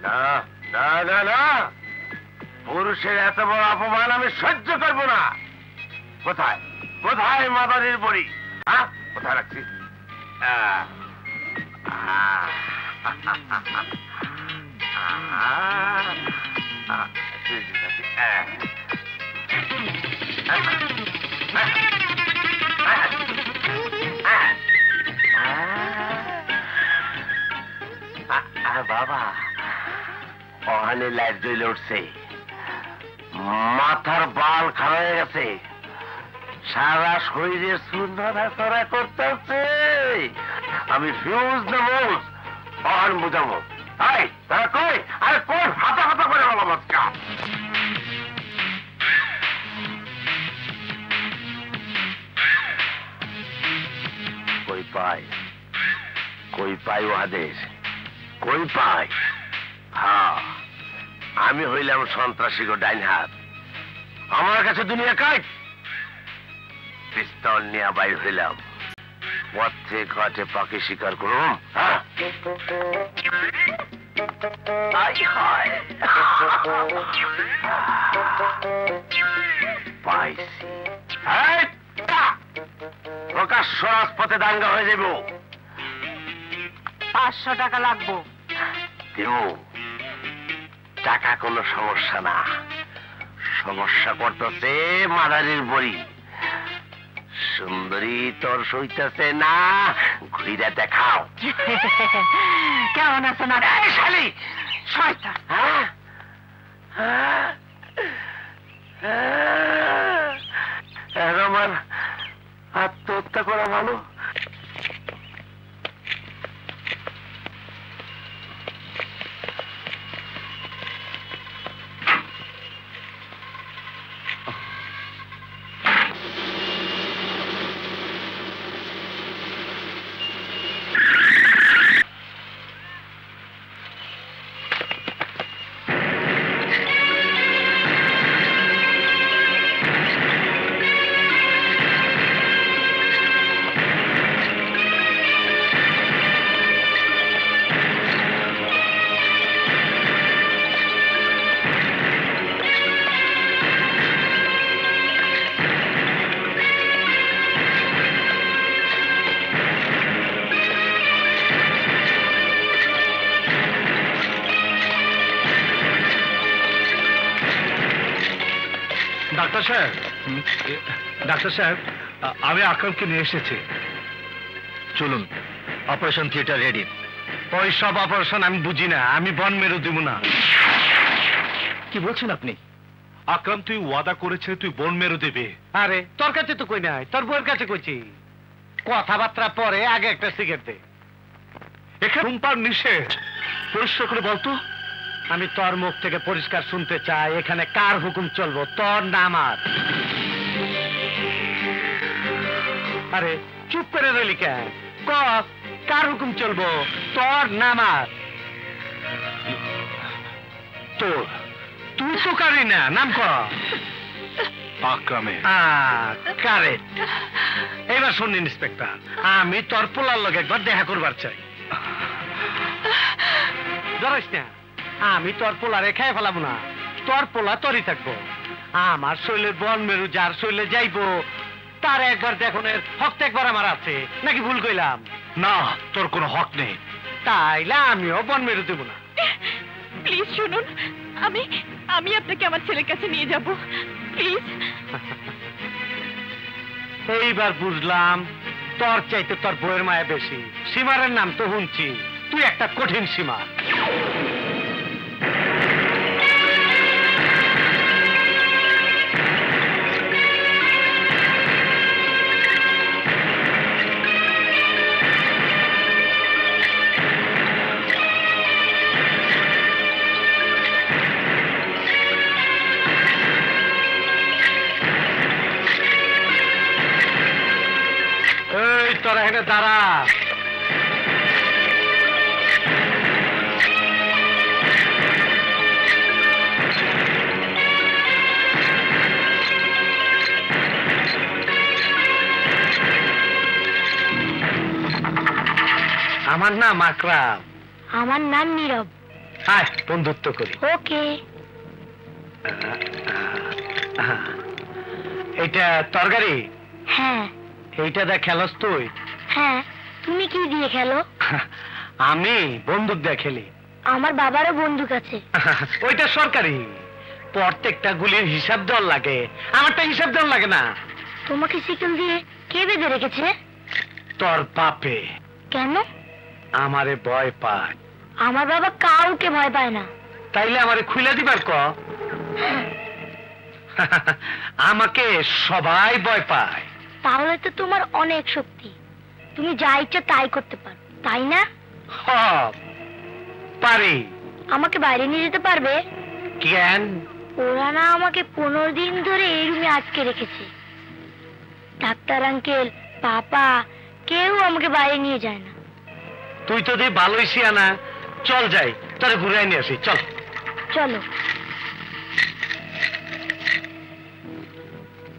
না। না না না, পুরুষের এত বড় অপমান আমি সহ্য করবো না। কোথায় কোথায় মাদারির বড়ি? হ্যাঁ কোথায় রাখছি? বাবা ওখানে লাইট জ্বলে উঠছে, মাথার বাল খারাপ হয়ে গেছে, সারা শরীরে চুনরা করতেছে। আমি ফিউজ না মোজ ওখানে বুঝাবো। তারা কই? আরে কোন হাতা হাতা করে বলো মজকা। কই পাই ওদের? কই পাই? হ্যাঁ আমি হইলাম সন্ত্রাসী গো ডাইন হাত। আমার কাছে দুনিয়া কাট। পিস্তল নিয়ে বাইর হইলাম, পথে ঘাটে পাখি শিকার করুম। পাইছি। প্রকাশ্য রাজপথে দাঙ্গা হয়ে যাব। 500 টাকা লাগবো। দেব। টাকা কোনো সমস্যা না, সমস্যা করতেছে মাদারির বড়ি। সুন্দরী তোর সইতেছে না, ঘুরে দেখাও। কেমন আছো না শালি? শয়তান। আমার আত্মহত্যা করা ভালো। ডাক্তার সাহেব, ডাক্তার সাহেব, আমি আকরামকে নিয়ে এসেছি। চলুন, অপারেশন থিয়েটার রেডি। ওই সব অপারেশন আমি বুঝি না, আমি বন মেরু দিব না। কি বলছেন আপনি? আকরাম, তুই ওয়াদা করেছিলি তুই বন মেরু দেবে। আরে তোর কাছে তো কই নাই, তোর বউয়ের কাছে কইছি। কথাবার্তা পরে, আগে একটা সিগারেট দে। এখানে ধূমপান নিষেধ, পরিষ্কার করে বলতো। আমি তোর মুখ থেকে পরিষ্কার শুনতে চাই, এখানে কার হুকুম চলবো, তোর না আমার? আরে চুপ করে রইলি কেন? ক, কার হুকুম চলবো, তোর না আমার? তোর। তুই তো কারি না, নাম ক। আকরামে। কারেক্ট। এবার শুন ইন্সপেক্টর, আমি তোর পোলার লোক একবার দেখা করবার চাই। ধরিস না, আমি তোর পোলা রেখায় ফেলাবো না, তোর পোলা তোরই থাকবো। আমার শৈলের বন মেরু যার শৈলে যাইবো, তার একবার দেখনের হক তো একবার আমার আছে, নাকি ভুল কইলাম? না, তোর কোনো হক নেই। তাইলে আমিও বন মেরু দেবো না। প্লিজ শুনুন, আমি আমি আপনাকে আমার ছেলের কাছে নিয়ে যাব, প্লিজ। এইবার বুঝলাম তোর চাইতে তোর বউয়ের মায়া বেশি। সীমারের নাম তো শুনছি, তুই একটা কঠিন সীমা। এই তোরা এখানে দাঁড়া। আমার নাম আকরাম। আমার নাম নীরব। আয় বন্ধুত্ব করি। ওকে। এটা তরকারি? হ্যাঁ। এইটা দেখ খেলস তুই? হ্যাঁ। তুমি কি দিয়ে খেলো? আমি বন্দুক দিয়ে খেলি। আমার বাবারও বন্দুক আছে। ওইটা সরকারি, প্রত্যেকটা গুলির হিসাব দেওয়ার লাগে, আমারটা হিসাব দেওয়ার লাগে না। তোমাকে শিকল দিয়ে কে বেঁধে রেখেছে? তোর বাপে। কেন? আমারে ভয় পায়। আমার বাবা কাউকে ভয় পায় না। তাইলে আমারে খুলে দিবার ক। আমাকে সবাই ভয় পায়। তাহলে তো তোমার অনেক শক্তি, তুমি যা ইচ্ছা তাই করতে পারো, তাই না? পারি। আমাকে বাইরে নিয়ে যেতে পারবে? কেন? ওরা না আমাকে 15 দিন ধরে এই রুমে আটকে রেখেছে। ডাক্তার আঙ্কেল, পাপা, কেউ আমাকে বাইরে নিয়ে যায় না। তুই তো দিয়ে ভালোই সিয়ানা, চল যাই, তোরে ঘুরাই নিয়ে আসি, চল। চলো।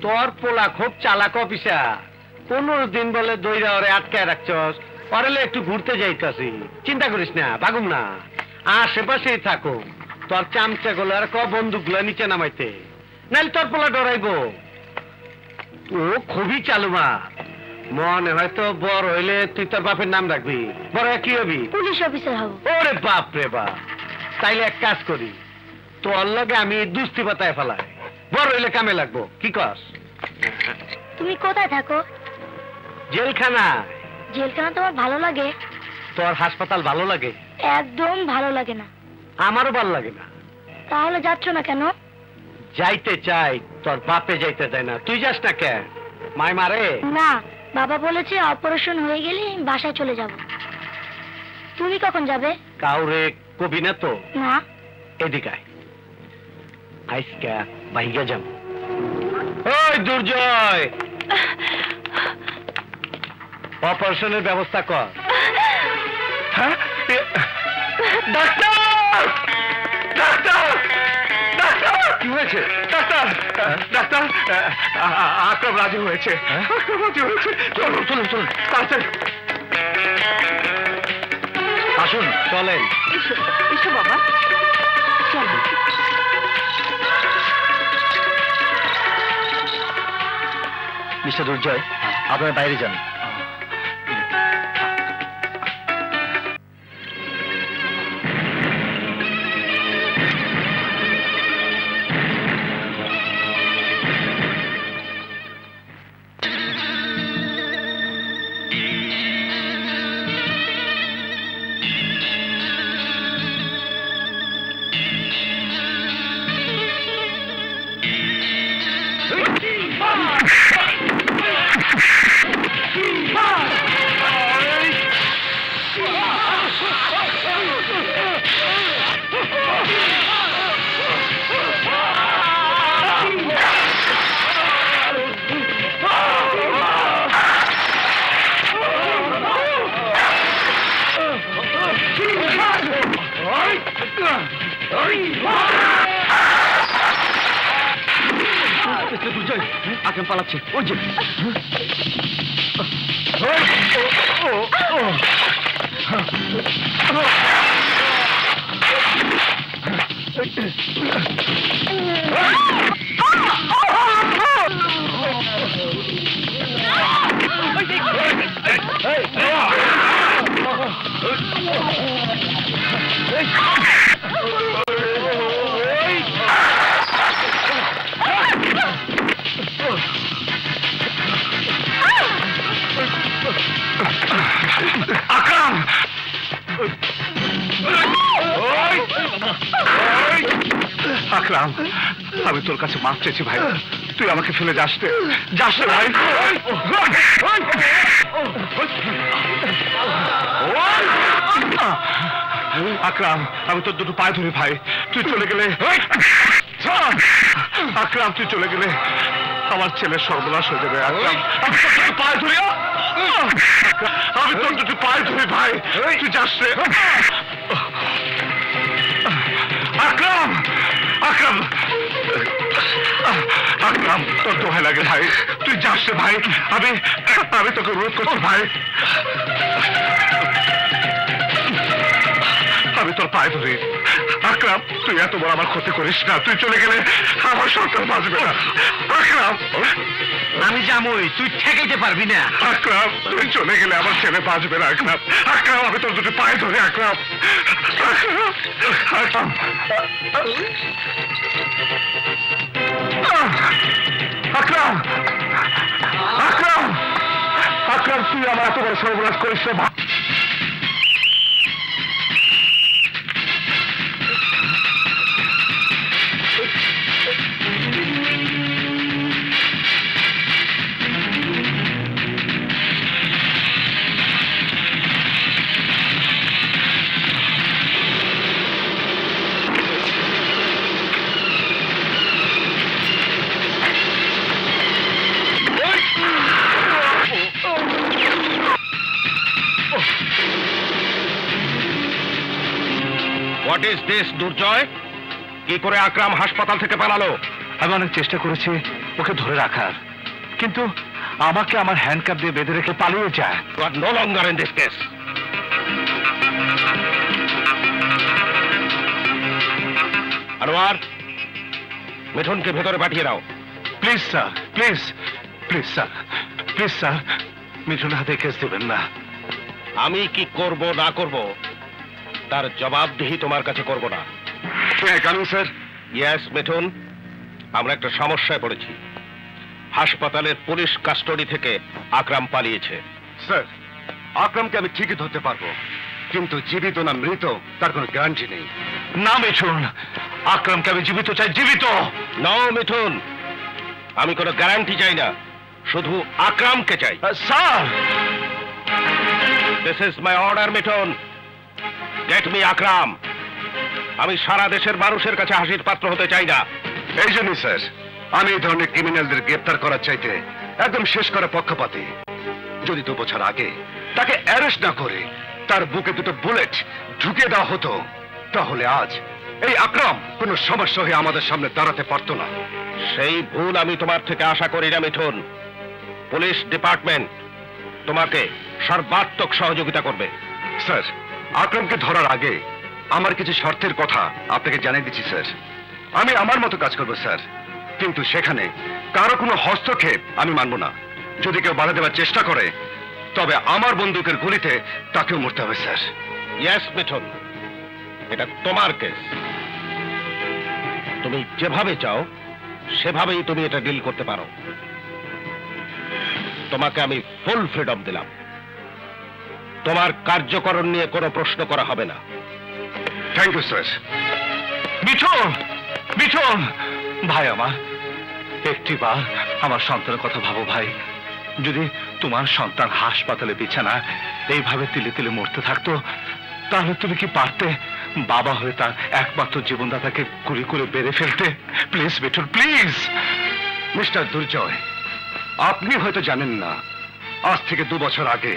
তোর পোলা খুব চালাক অফিসার। 15 দিন বলে দইরা ওরে আটকায় রাখছস, ওরেলে একটু ঘুরতে যাইতাছি। চিন্তা করিস না, ভাগুম না, আশেপাশেই থাকো। তোর চামচা গুলো আর বন্দুক গুলো নিচে নামাইতে, নাইলে তোর পোলা ডরাইবো। ও খুবই চালুমা, মনে হয়তো বড় হইলে তুই তোর বাপের নাম রাখবি। বড় কি হবি? পুলিশ অফিসার হব। ওরে বাপ রে বাপ, তাইলে এক কাজ করি, তোর লগে আমি দুস্তি পাতায় ফেলাই, বড় হইলে কামে লাগবো, কি কস? তুমি কোথায় থাকো? জেলখানা। জেলখানা তোমার ভালো লাগে? তোর হাসপাতাল ভালো লাগে? একদম ভালো লাগে না। আমারও ভালো লাগে না। তাহলে যাচ্ছ না কেন? যাইতে চাই, তোর বাপে যাইতে দেয় না। তুই যাস না কে? মাই মারে? না, বাবা বলেছে অপারেশন হয়ে গেলে বাসায় চলে যাব। তুমি কখন যাবে? কাউরে কবি না তো? না। এদিকে আয়, আইসকা বাইগা যাম। ওই দুর্জয়, অপারেশনের ব্যবস্থা কর। হ্যাঁ? ডাক্তার! ডাক্তার! ডাক্তার! কি হয়েছে? ডাক্তার! ডাক্তার! আকরাম রাজি হয়েছে। আকরাম রাজি হয়েছে। চলুন চলুন চলুন, তাড়াতাড়ি আসুন। চলেন। এসো এসো বাবা, চলো। মিস্টার দুর্জয়, আপনারা বাইরে যান। আকরাম পালাচ্ছে, ওই যে আকরাম, আমি তোর কাছে মাফ চেয়েছি ভাই, তুই আমাকে ফেলে যাস রে ভাই। আকরাম, আমি তোর দুটো পায়ে ধরি ভাই, তুই চলে গেলে, আকরাম তুই চলে গেলে আমার ছেলের সর্বনাশ হয়ে যাবে। আকরাম, আমি তোর দুটো পায়ে ধরি, আমি তোর দুটো পায়ে ধরি ভাই, তুই যাস রে। আকরাম, আকরাম, আকরাম, তোর দোহাই লাগে ভাই, তুই যাস রে ভাই, আমি তোকে অনুরোধ করছি ভাই, আমি তোর পায়ে ধরি। আকরাম, তুই এত বড় আমার ক্ষতি করিস না, তুই চলে গেলে আমার সন্তান বাঁচবে না। আকরাম, আমি যাবই, তুই ঠেকাইতে পারবি না। আকরাম, তুই চলে গেলে আমার ছেলে বাঁচবে না। আকরাম, আকরাম, আমি তোর দুটো পায়ে ধরি। আকরাম, আকরাম, আকরাম, আকরাম, আকরাম, তুই আমার এত বড় সর্বনাশ করিস না। হোয়াট ইজ দিস দুর্জয়? কি করে আকরাম হাসপাতাল থেকে পালালো? আমি অনেক চেষ্টা করেছি ওকে ধরে রাখার, কিন্তু আমাকে আমার হ্যান্ডকাপ দিয়ে বেঁধে রেখে পালিয়ে যায়। You are no longer in this case. Anwar, মিঠুনকে ভেতরে পাঠিয়ে দাও। Please sir, please, please sir, please sir, Mithun হাতে কেস দেবেন না। আমি কি করব না করব তার জবাবদিহি তোমার কাছে করব না। কেন স্যার? ইয়েস মিঠুন, আমরা একটা সমস্যায় পড়েছি। হাসপাতালের পুলিশ কাস্টডি থেকে আকরাম পালিয়েছে। স্যার, আকরামকে আমি ঠিকই ধরতে পারবো, কিন্তু জীবিত না মৃত তার কোনো গ্যারান্টি নেই। না মিঠুন, আকরামকে আমি জীবিত চাই, জীবিত। নো মিঠুন, আমি কোনো গ্যারান্টি চাই না, শুধু আকরামকে চাই। Sir, this is my order Mithun, get me Akram. আমি সারা দেশের মানুষের কাছে হাসির পাত্র হতে চাই না। এই জন্যই স্যার আমি এই ধরনের ক্রিমিনালদের গ্রেপ্তার করার চাইতে একদম শেষ করা পক্ষপাতী। যদি 2 বছর আগে তাকে অ্যারেস্ট না করে তার বুকে দুটো বুলেট ঢুকিয়ে দেওয়া হতো, তাহলে আজ এই আকরাম কোনো সমস্যা হয়ে আমাদের সামনে দাঁড়াতে পারতো না। সেই ভুল আমি তোমার থেকে আশা করি না মিঠুন। পুলিশ ডিপার্টমেন্ট তোমাকে সর্বাত্মক সহযোগিতা করবে। স্যার, আকরামকে ধরার আগে আমার কিছু শর্তের কথা আপনাকে জানিয়ে দিচ্ছি স্যার। আমি আমার মতো কাজ করব স্যার, কিন্তু সেখানে কারো কোনো হস্তক্ষেপ আমি মানব না। যদি কেউ বাধা দেওয়ার চেষ্টা করে তবে আমার বন্দুকের গুলিতে তাকেও মরতে হবে স্যার। ইয়েস মিঠুন, এটা তোমার কেস, তুমি যেভাবে চাও সেভাবেই তুমি এটা ডিল করতে পারো। তোমাকে আমি ফুল ফ্রিডম দিলাম, তোমার কার্যকরণ নিয়ে কোনো প্রশ্ন করা হবে না। Thank you sir. Mithun, Mithun ভাই আমার, একটিবার আমার সন্তানের কথা ভাবো ভাই। যদি তোমার সন্তান হাসপাতালে বিছানা এইভাবে তিলে তিলে মরতে থাকতো, তাহলে তুমি কি পারতে বাবা হয়ে তার একমাত্র জীবনদাতাকে গুলি করে বেড়ে ফেলতে? Please Mithun, please. মিস্টার দুর্জয়, আপনি হয়তো জানেন না, আজ থেকে 2 বছর আগে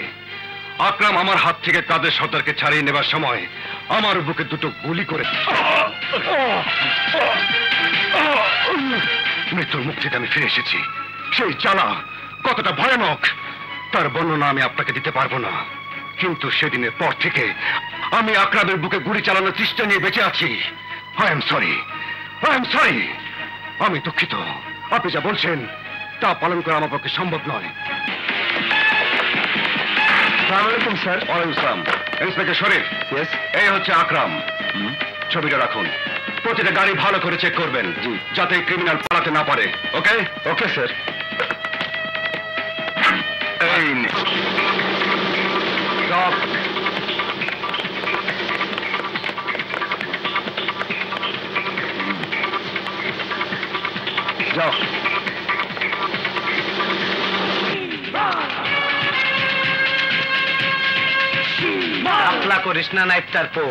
আকরাম আমার হাত থেকে কাদের সর্দারকে ছাড়িয়ে নেবার সময় আমার বুকে দুটো গুলি করে মৃত্যুর মুখ থেকে আমি ফিরে এসেছি। সেই জ্বালা কতটা ভয়ানক তার বর্ণনা আমি আপনাকে দিতে পারবো না, কিন্তু সেদিনের পর থেকে আমি আকরামের বুকে গুলি চালানোর চেষ্টা নিয়ে বেঁচে আছি। আই এম সরি, আমি দুঃখিত। আপনি যা বলছেন তা পালন করা আমার পক্ষে সম্ভব নয়। আসসালামু স্যার। ওয়ালাইকুম আসসালাম। ইন্সপেক্টর শরীফ। ইয়েস। এই হচ্ছে আকরাম। ছবিটা রাখুন। প্রতিটা গাড়ি ভালো করে চেক করবেন, জি, যাতে ক্রিমিনাল পালাতে না পারে। ওকে? Okay sir. এই যাও। আপলা করিস না নাইটার পো,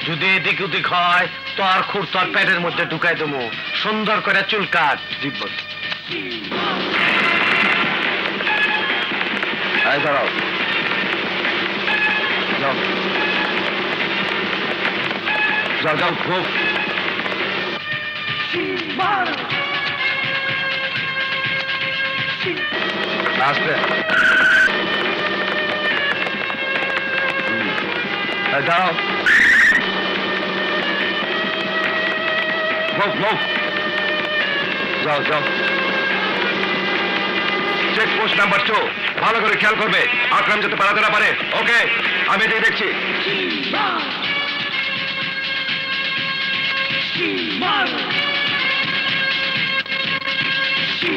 যদি এদিক ওদিক হয় তোর খুর তোর পেটের মধ্যে ঢুকাই দেবো। সুন্দর করে চুল কাট। জীবন দাঁড়াও, যাও যাও যাও, খুব আসবে। দাঁড়াও, যাও যাও। চেক পোস্ট নাম্বার 2 ভালো করে খেয়াল করবে, আকরাম যাতে পালাতে না পারে। ওকে, আমি এদিকে দেখছি।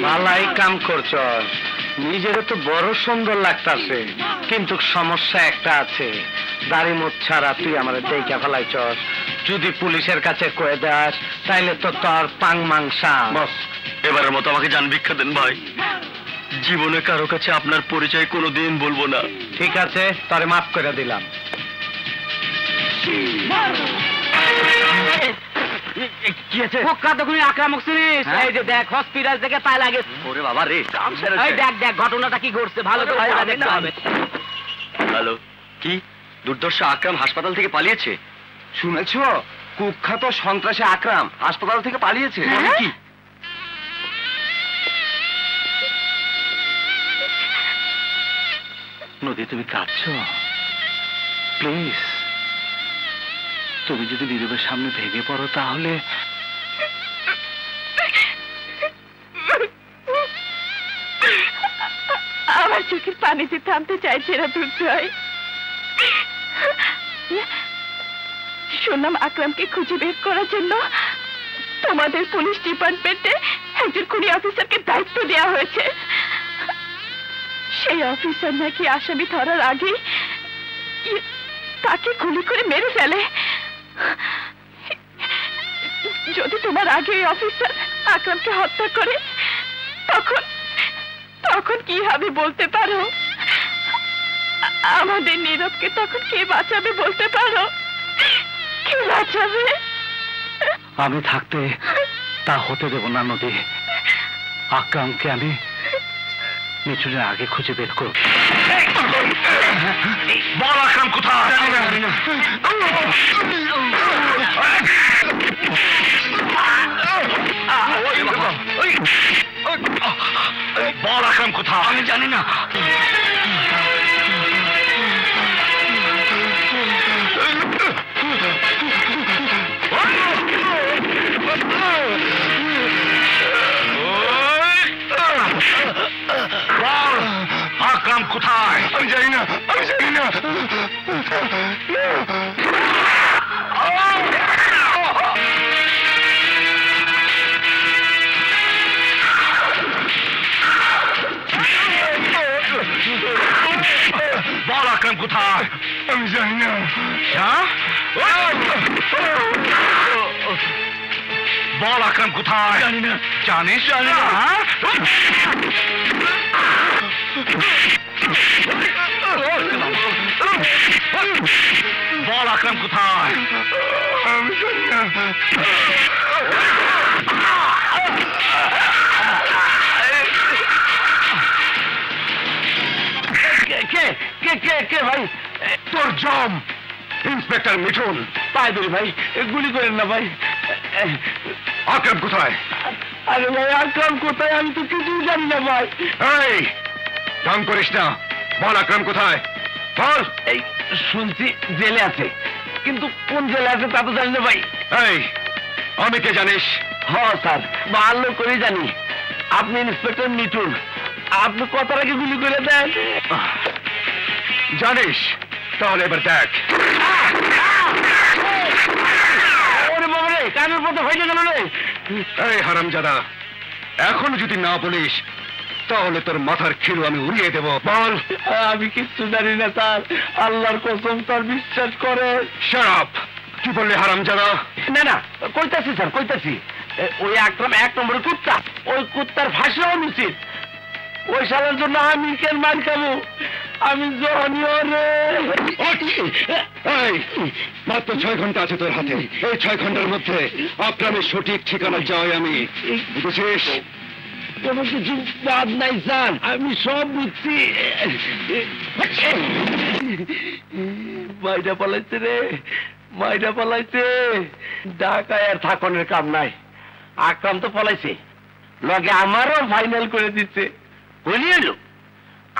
ভালাই কাম করছ, নিজের তো বড় সুন্দর লাগতাছে, কিন্তু সমস্যা একটা আছে। দাড়ি মুখ ছাড়া তুই আমার দেখে ফেলাইছস। যদি পুলিশের কাছে কয়ে দাস তাইলে তো তোর পাং মাংসা। বস, এবারের মতো আমাকে জান ভিক্ষা দেন ভাই। জীবনে কারো কাছে আপনার পরিচয় কোনোদিন বলবো না। ঠিক আছে, তোরে মাফ করে দিলাম। কি আছে? আক্রমক শুনিস? এই যে দেখ, হসপিটাল থেকে পা লাগে। ওরে বাবা রে, কাম সেরে দেখ দেখ ঘটনাটা কি ঘটছে, ভালো করে দেখতে হবে। হ্যালো, কি দুর্দশা আকরাম হাসপাতাল থেকে পালিয়েছে? শুনেছ? কুখ্যাত সন্ত্রাসী আকরাম হাসপাতাল থেকে পালিয়েছে। কি? নদী, তুমি কাঁদছো? প্লিজ, তুমি যদি নীরবের সামনে ভেঙে পড়ো তাহলে। আমার চোখের পানিতে থামতে চাইছে না দুর্জয়। শুনলাম আকরামকে খুঁজে বের করার জন্য তোমাদের পুলিশ ডিপার্টমেন্টে একজন খুনি অফিসারকে দায়িত্ব দেওয়া হয়েছে। সেই অফিসার নাকি আসামি ধরার আগে তাকে গুলি করে মেরে ফেলে। যদি তোমার আগে ওই অফিসার আকরামকে হত্যা করে তখন তখন কি হবে বলতে পারো? আমাদের নীরবকে তখন কে বাঁচাবে বলতে পারো? কে বাঁচাবে? আমি থাকতে তা হতে দেব না নদী। আকরামকে আমি মিঠুনের আগে খুঁজে বের করব। বল আকরাম কোথায়? বল আকরাম কোথায়? আমি জানি না। আকরাম কোথায়? আমি জানি না, আমি জানি না। বল আকরাম কোথায়? আমি জানি না। বল আকরাম কোথায়? জানি না। জানিস? জানি না। বল আকরাম কোথায়? আমি জানি না। কে কে কে কে কে কে ভাই? তোর জম ইন্সপেক্টর মিঠুন। পায়ে ধরি ভাই, গুলি করেন না ভাই। আকরাম কোথায়? আরে ভাই আকরাম কোথায়? আমি তো কিছুই জানি না ভাই। এই ঢং করিস না, বল আকরাম কোথায় বল। এই শুনছি জেলে আছে, কিন্তু কোন জেলে আছে তা তো জানি না ভাই। এই আমি কে জানিস? হ্যাঁ স্যার, ভালো করে জানি। আপনি ইন্সপেক্টর মিঠুন, আপনি কত আগে গুলি করে দেন। জানিস? তাহলে এবার দেখ। ওরে বাবা রে, কানের পথে হয়ে গেল রে। এই হারামজাদা, এখন যদি না বলিস তাহলে তোর মাথার খিলু আমি উড়িয়ে দেব। বল। আমি কিচ্ছু জানি না স্যার, আল্লাহর কসম স্যার, বিশ্বাস করে। Shut up. কি বললি হারামজাদা? না না, কইতাছি স্যার, কইতাছি। ওই আকরাম 1 নম্বরের কুত্তা, ওই কুত্তার ফাঁসি হওয়া উচিত। ওই সালের জন্য আমি কেন মার খাবো? আমি জনিও রে। এই মাত্র 6 ঘন্টা আছে তোর হাতে। এই 6 ঘন্টার মধ্যে আকরামের সঠিক ঠিকানা যাই আমি, বুঝেছিস? কোনো কিছু বাদ নাই স্যার, আমি সব বুঝছি। মাইটা পালাইছে রে, মাইটা পালাইছে। ঢাকায় আর থাকনের কাম নাই। আকরাম তো পালাইছে, লগে আমারও ফাইনাল করে দিচ্ছে। বলি এলো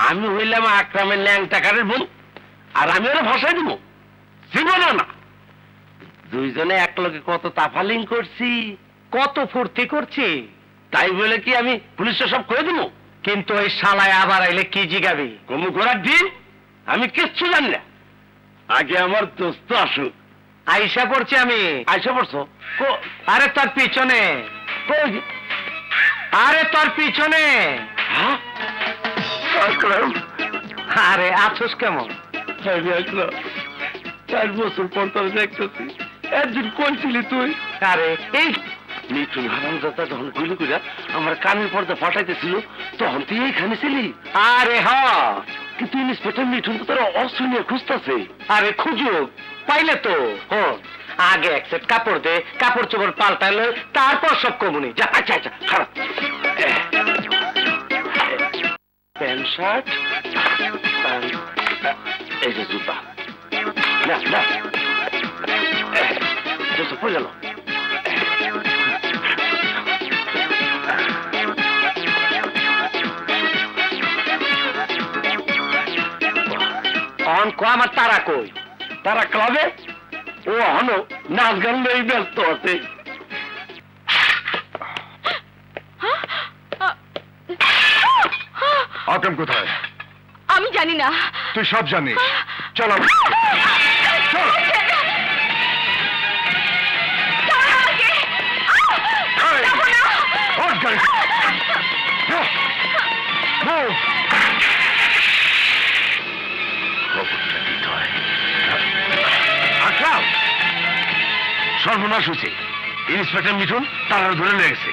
আমি হইলাম আকরামের ল্যাংটা কারের বোন, আর আমি ওরা ভাষায় দিব জীবনও না। দুইজনে এক লগে কত তাফালিং করছি, কত ফুর্তি করছি, তাই বলে কি আমি পুলিশে সব করে দিব? কিন্তু ওই শালায় আবার আইলে কি জিগাবি? কমু করার দিন আমি কিচ্ছু জানি না। আগে আমার দোস্ত আসুক। আইসা পড়ছি আমি। আইসা পড়ছো? আরে তোর পিছনে। আরে তোর পিছনে। আরে আছোস কেমন? 4 বছর পর তোর দেখতেছি। একদিন কোন ছিলি তুই? আরে এই মিঠুন হারামজাদা যখন গুলি করে আমার কানের পর্দা ফাটাইতেছিল, তখন তুই এইখানে ছিলি? আরে হ্যাঁ, কিন্তু ইন্সপেক্টর মিঠুন তো তারা অস্ত্র নিয়ে খুঁজতেছে। আরে খুঁজুক, পাইলে তো। আগে এক সেট কাপড় দে, কাপড় চোপড় পাল্টাইলে তারপর সব কমুনি। যা। আচ্ছা আচ্ছা, খারাপ। প্যান্ট শার্ট, এই যে জুতা। না না, জুতো পড়ে গেল। আমার তারা কই? তারা ক্লাবে ও হনো নাচ গান নিয়ে ব্যস্ত আছে। আকরাম কোথায়? আমি জানি না। তুই সব জানিস। চলো আকরাম, সর্বনাশ হয়েছে। ইন্সপেক্টর মিঠুন তারা ধরে নিয়ে গেছে।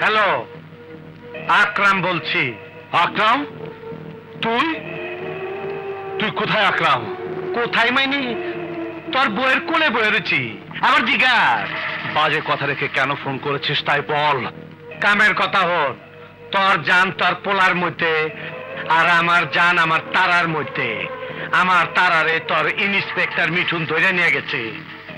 হ্যালো, আকরাম বলছি। আকরাম, তুই তুই কোথায়? আকরাম কোথায় মাইনি? তোর বইয়ের কোলে বয়ে রয়েছি। আমার জিগার বাজে কথা রেখে কেন ফোন করেছিস তাই বল। কামের কথা হল, তোর জান তোর পোলার মধ্যে, আর আমার জান আমার তারার মধ্যে। আমার তারারে তোর ইন্সপেক্টর মিঠুন ধরে নিয়ে গেছে।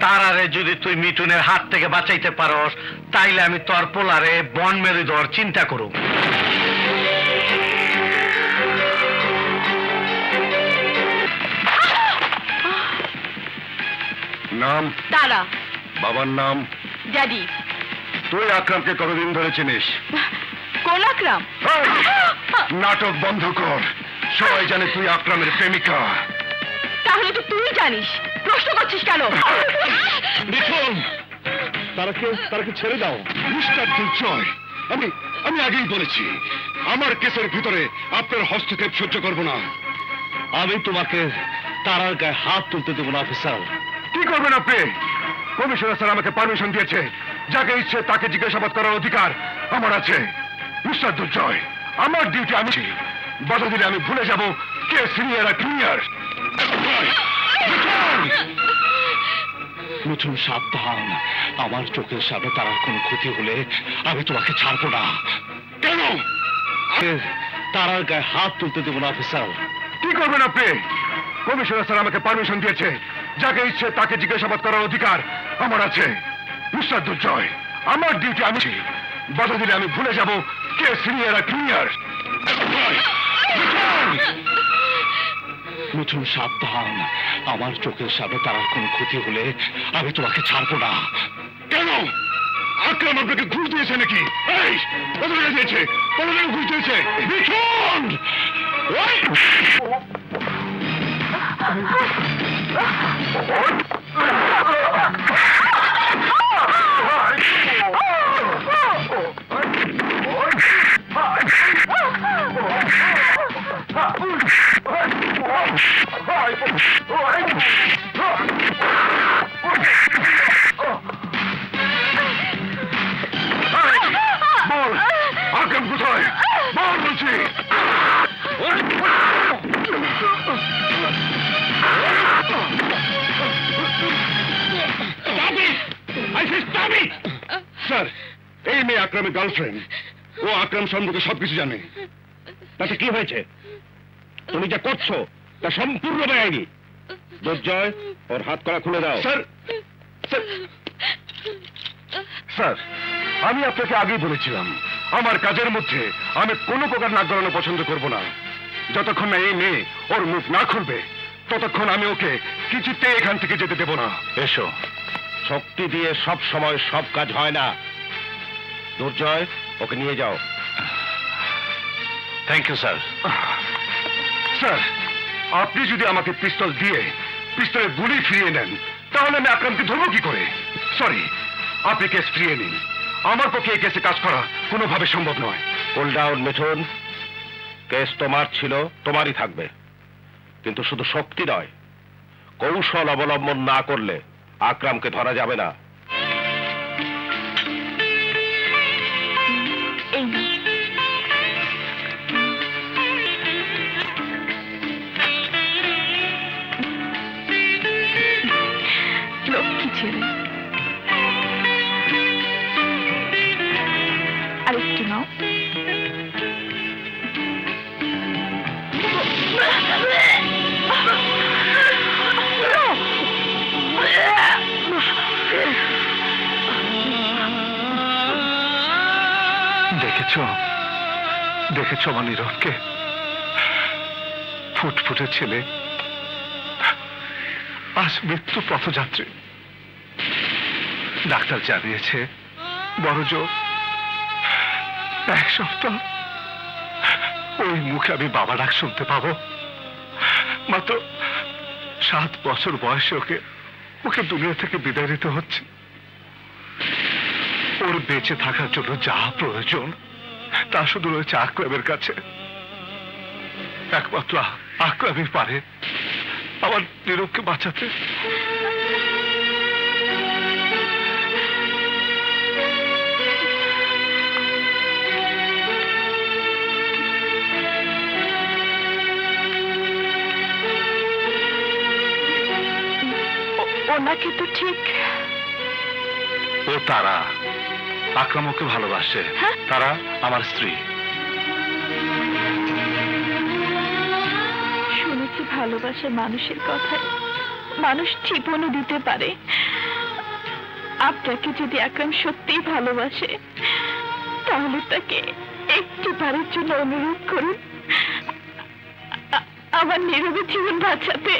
তারারে যদি তুই মিঠুনের হাত থেকে বাঁচাইতে পারস, তাইলে আমি তোর পোলারে বন মেরে দেওয়ার চিন্তা করুম। নাম? তারা। বাবার নাম? ড্যাডি। তুই আকরামকে কতদিন ধরে চিনিস? কোন আকরাম? নাটক বন্ধ কর। সবাই জানে তুই আকরামের প্রেমিকা। তাহলে তো তুই জানিস, প্রশ্ন করছিস কেন? মিঠুন, তারাকে ছেড়ে দাও। মিস্টার দুর্জয়, আমি আগেই বলেছি আমার কেসের ভিতরে আপনার হস্তক্ষেপ সহ্য করব না। আমি তোমাকে তারার গায়ে হাত তুলতে দেবো না অফিসার। কি করবেন আপনি? কমিশনার স্যার আমাকে পারমিশন দিয়েছে, যাকে ইচ্ছে তাকে জিজ্ঞাসাবাদ করার অধিকার আমার আছে। মিস্টার দুর্জয়, আমার ডিউটি আমি বাধা দিলে আমি ভুলে যাব কে সিনিয়র আর জুনিয়র। মিঠুন সাবধান, আমার চোখের সামনে তারার কোনো ক্ষতি হলে আমি তোমাকে ছাড়বো না। কেন? তারার গায়ে হাত তুলতে দেব না অফিসার। কি করবেন আপনি? কমিশনার স্যার আমাকে পারমিশন দিয়েছে, যাকে ইচ্ছে তাকে জিজ্ঞাসাবাদ করার অধিকার আমার আছে। মিস্টার দুর্জয়, আমার ডিউটি আমি বাধা দিলে আমি ভুলে যাব কে সিনিয়র আর ক্লিয়ার। মিঠুন সাবধান, আমার চোখের সামনে তারার কোনো ক্ষতি হলে আমি তোমাকে ছাড়বো না। কেন? আকরাম আপনাকে ঘুষ দিয়েছে নাকি? এই কত টাকা দিয়েছে? কত টাকা ঘুষ দিয়েছে? মিঠুন! বল, আকরাম কোথায়? বল বলছি। স্যার, এই মেয়ে আকরামের গার্লফ্রেন্ড। ও আকরাম সম্পর্কে সবকিছু জানে। তাতে কি হয়েছে? তুমি যা করছো তা সম্পূর্ণ বেআইনি। দুর্জয়, ওর হাত করা খুলে দাও। স্যার, স্যার, আমি আপনাকে আগেই বলেছিলাম আমার কাজের মধ্যে আমি কোনো প্রকার নাক গলানো পছন্দ করব না। যতক্ষণ না এই মেয়ে ওর মুখ না খুলবে ততক্ষণ আমি ওকে কিছুতে এখান থেকে যেতে দেব না। এসো। শক্তি দিয়ে সব সময় সব কাজ হয় না। দুর্জয়, ওকে নিয়ে যাও। Thank you sir. স্যার, আপনি যদি আমাকে পিস্তল দিয়ে পিস্তলের গুলি ফিরিয়ে নেন তাহলে আমি আকরামকে ধরবো কি করে? সরি, আপনি কেস ফিরিয়ে নিন। আমার পক্ষে এই কেসে কাজ করা কোনোভাবে সম্ভব নয়। Cool down Mithun. কেস তোমার ছিল, তোমারই থাকবে। কিন্তু শুধু শক্তি নয়, কৌশল অবলম্বন না করলে আকরামকে ধরা যাবে না। লক্ষ্মী ছেলে, আরেকটু নাও। দেখেছ আমার নীরবকে? ফুটফুটে ছেলে, আজ মৃত্যু পথযাত্রী। ডাক্তার জানিয়েছে বড় জোর 1 সপ্তাহ ওই মুখে আমি বাবা ডাক শুনতে পাবো। মাত্র 7 বছর বয়সে ওকে দুনিয়া থেকে বিদায় নিতে হচ্ছে। ওর বেঁচে থাকার জন্য যা প্রয়োজন তা শুধু রয়েছে আকরামের কাছে। একমাত্র আকরামই পারে আমার নীরবকে বাঁচাতে। ওনাকে তো ঠিক। ও তারা, আকরাম ওকে ভালোবাসে। তারা আমার স্ত্রী। শুনেছি ভালোবাসে মানুষের কথায় মানুষ জীবনও দিতে পারে। আপনাকে যদি আকরাম সত্যিই ভালোবাসে তাহলে তাকে একটু বারের জন্য অনুরোধ করুন আমার নীরবে জীবন বাঁচাতে।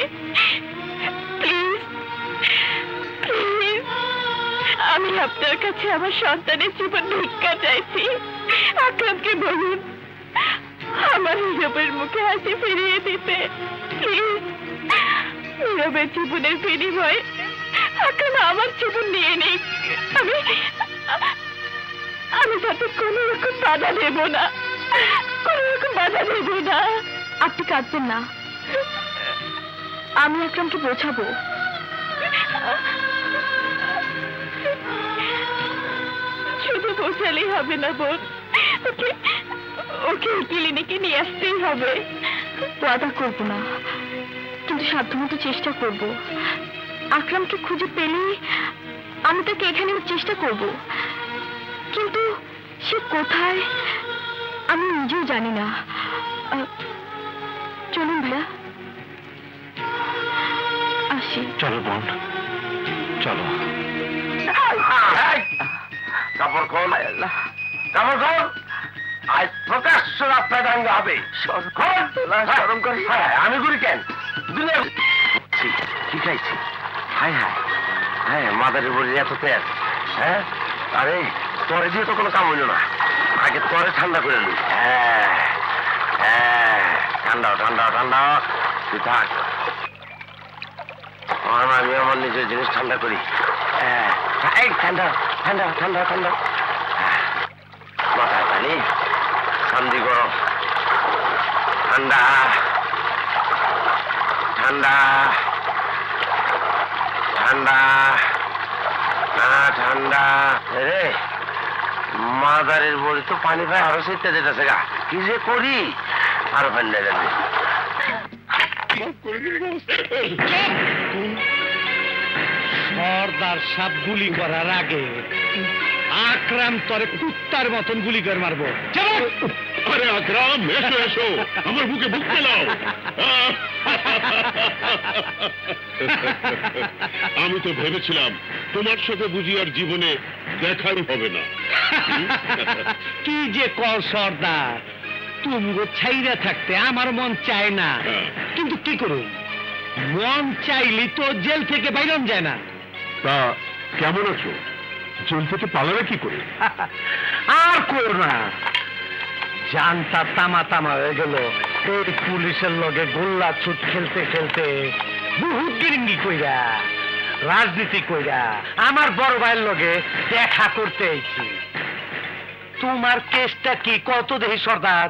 প্লিজ প্লিজ, আমি আপনার কাছে আমার সন্তানের জীবন ভিক্ষা চাইছি। আকরামকে বলুন আমার নীরবের মুখে হাসি ফিরিয়ে দিতে। প্লিজ, নীরবের জীবনের বিনিময়ে আকরাম আমার জীবন নিয়ে নিক। আমি তাতে কোনো রকম বাধা দেব না, কোনো রকম বাধা দেব না। আপনি কাঁদবেন না, আমি আকরামকে বোঝাবো। শুধু বোঝালেই হবে না বোন, ওকে ক্লিনিকে নিয়ে আসতেই হবে। ওয়াদা করবো না, কিন্তু সাধ্যমতো চেষ্টা করব। আকরামকে খুঁজে পেলেই আমি তাকে এখানে চেষ্টা করব, কিন্তু সে কোথায় আমি নিজেও জানি না। চলুন ভাইয়া, আসি। চলো বোন, চলো। কাপড় খোল, কাপড় খোল। আজ প্রকাশ্য রাস্তায় দাঙ্গা হবে। আমি করি কেন? কি খাইছি? হায় হায় হ্যাঁ, মাদারের বড়ি এত তেল। হ্যাঁ, আরে তরে দিয়ে তো কোনো কাম হইল না। আগে তরে ঠান্ডা করে নি। হ্যাঁ হ্যাঁ, ঠান্ডা ঠান্ডা ঠান্ডা। তুই থাক, আমি আমার নিজের জিনিস ঠান্ডা করি। হ্যাঁ, ঠান্ডা ঠান্ডা ঠান্ডা ঠান্ডা। মাথায় পানি, সান্দি গরম, ঠান্ডা ঠান্ডা ঠান্ডা ঠান্ডা। রে মাদারের বড়ি তো পানি পায় আরো শীতে যেতেছে গা। কি যে করি, আরো ঠান্ডা যাবে। সর্দার সাপ গুলি করার আগে আকরাম তরে কুত্তার মতন গুলি করে মারবো। আরে আকরাম, এসো এসো, আমার বুকে বুক পেলাও। আমি তো ভেবেছিলাম তোমার সাথে বুঝি আর জীবনে দেখাই হবে না। কি যে কর সর্দার, তুমি ছাইরা থাকতে আমার মন চায় না, কিন্তু কি করুন, মন চাইলি তো জেল থেকে বাইরন যায় না। তা কেমন আছো? জেল থেকে পালাবে কি করে? আর কর না, জানটা তামা তামা হয়ে গেল। এই পুলিশের লগে গোল্লা ছুট খেলতে খেলতে বহুত গিরিঙ্গি কইরা, রাজনীতি কইরা আমার বড় ভাইয়ের লগে দেখা করতে আইছি। তোমার কেসটা কি কত দেখি সর্দার?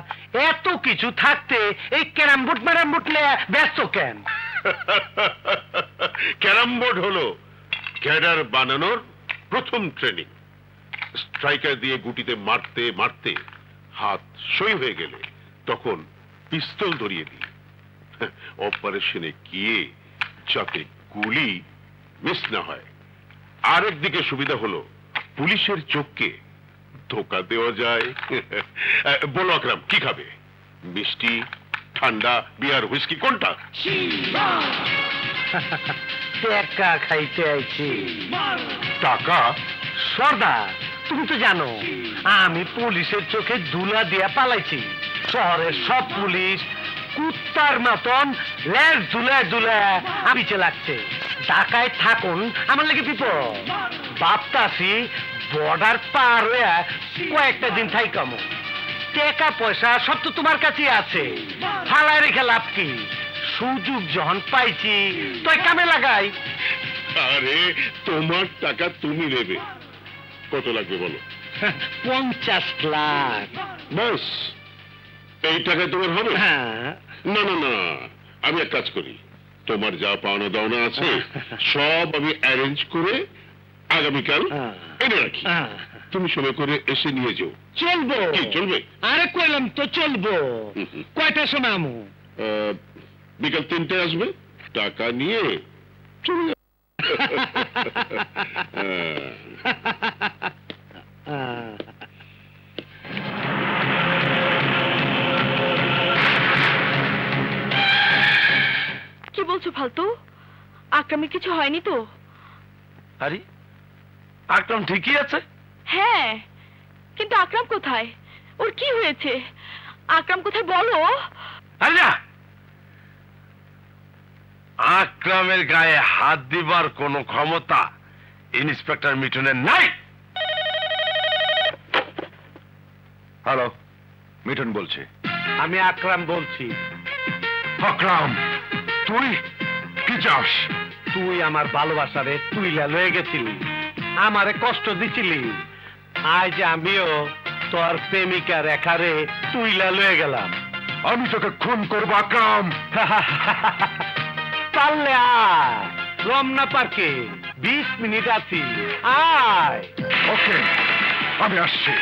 এত কিছু থাকতে এই ক্যারাম বোর্ড ম্যারাম বোর্ডলে ব্যস্ত কেন? ক্যারাম বোর্ড হলো ক্যাডার বানানোর প্রথম ট্রেনিং। স্ট্রাইকার দিয়ে গুটিতে মারতে মারতে হাত সই হয়ে গেলে তখন পিস্তল ধরিয়ে দিই। অপারেশনে গিয়ে যাতে গুলি মিস না হয়। আরেকদিকে সুবিধা হলো পুলিশের চোখকে ধোকা দেওয়া যায়। বলো আকরাম, কি খাবে? মিষ্টি, ঠান্ডা, বিয়ার, হুইস্কি, কোনটা? টাকা খাইতে আইছি। টাকা? সর্দার, তুমি তো জানো আমি পুলিশের চোখে ধুলা দিয়া পালাইছি। শহরের সব পুলিশ কুত্তার মতন লেজ ধুলায় ধুলায় পিছে লাগছে। ঢাকায় থাকুন আমার লাগে বিপদ। ভাবতাছি বর্ডার পার হয়ে কয়েকটা দিন থাইকামো। টাকা পয়সা সব তো তোমার কাছে আছে, ফালায় রেখে লাভ কি? সুযোগ যখন পাইছি তাই কামে লাগাই। আরে তোমার টাকা তুমি নেবে, কত লাগবে বলো? 50 লাখ। বাস, এই টাকায় তোমার হবে? হ্যাঁ। না না না, আমি এক কাজ করি, তোমার যা পাওনা দাওনা আছে সব আমি অ্যারেঞ্জ করে আগামীকাল এনে রাখি। তুমি সময় করে এসে নিয়ে যাও। চলবো? কি চলবে? আরে কইলাম তো চলবো। কয়টার সময় আমু? বিকাল 3টায় আসবে, টাকা নিয়ে চলে যাবে। কি বলছো ফালতু? আকরামের কিছু হয়নি তো? আরে আকরাম ঠিকই আছে। হ্যাঁ, কিন্তু আকরাম কোথায়? ওর কি হয়েছে? আকরাম কোথায় বলো? আরে না, আকরামের গায়ে হাত দিবার কোনো ক্ষমতা ইন্সপেক্টর মিঠুনের নাই। হ্যালো, মিঠুন বলছে। আমি আকরাম বলছি। আকরাম, তুই কি চাস? তুই আমার ভালোবাসারে তুইলা লয়ে গেছিলি, আমারে কষ্ট দিছিলি। আজ আমিও তোর প্রেমিকা রেখারে তুইলা লয়ে গেলাম। আমি তোকে খুন করবো আকরাম। পারলে আয়, রমনা পার্কে 20 মিনিট আছি, আয়। ওকে, আমি আসছি।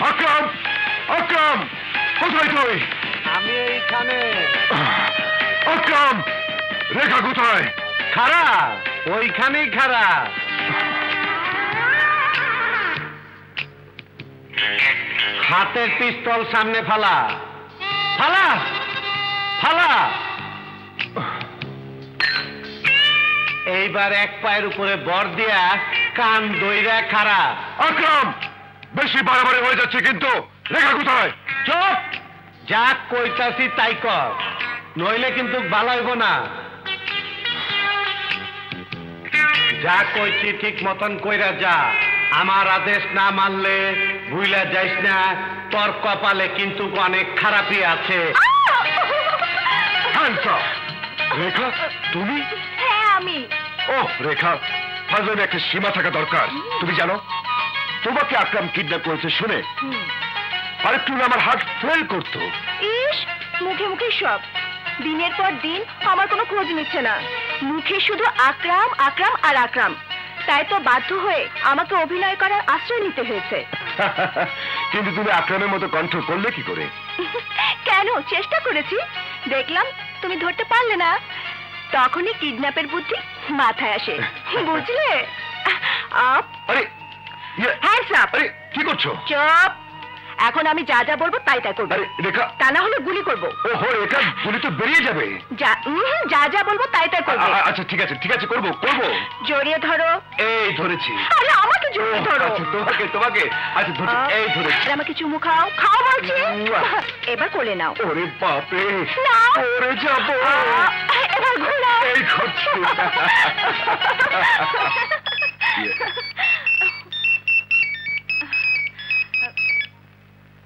আকরাম, আকরাম, কোথায় তুই? আমি এইখানে। আকরাম, রেখা কোথায়? খারাপ ওইখানেই খাড়া। হাতের পিস্তল সামনে ফালা, ফালা, ফালা। এইবার এক পায়ের উপরে বর দিয়া কান দইরা খাড়া। আকরাম, বেশি বাড়াবাড়ি হয়ে যাচ্ছে কিন্তু। রেখা কোথায়? চুপ! যা কইতাছি তাই কর, নইলে কিন্তু ভালো হইব না। যা কইছি ঠিক মতন কইরা যা। আমার আদেশ না মানলে ভুইলা যাইস না, তোর কপালে কিন্তু অনেক খারাপই আছে। রেখা, তুমি? হ্যাঁ আমি। ওহ রেখা, ফাজলামে একটা সীমা থাকা দরকার। তুমি জানো তোমাকে আকরাম কিডন্যাপ করেছে শুনে আরেকটু আমার হার্ট ফেল করতো। ইস, মুখে মুখে সব, দিনের পর দিন আমার কোনো খোঁজ নিচ্ছে না। মুখে শুধু আকরাম আকরাম আর আকরাম। তাই তো বাধ্য হয়ে আমাকে অভিনয় করার আশ্রয় নিতে হয়েছে। কিন্তু তুমি আকরামের মতো কণ্ঠ করলে কি করে? কেন, চেষ্টা করেছি, দেখলাম তুমি ধরতে পারলে না, তখনই কিডন্যাপের বুদ্ধি মাথায় আসে, বুঝলে? আরে হ্যাঁ সাপ। আরে কি করছো? চুপ! এখন আমি যা যা বলবো তাই তাই করবো। আরে রেখা, তা না হলে গুলি করবো। ওহো রেখা, গুলি তো বেরিয়ে যাবে। যা যা বলবো তাই তাই করবো। আচ্ছা ঠিক আছে, ঠিক আছে, করবো করবো। জড়িয়ে ধরো। এই ধরেছি। আরে আমাকে জড়িয়ে ধরো। আচ্ছা তোমাকে তোমাকে আচ্ছা ধরেছি, এই ধরেছি। আমাকে চুমু খাও, খাও বলছি। এবার কোলে নাও। ওরে বাপরে, না ওরে যাবো। এবার ঘোরাও। এই করছি।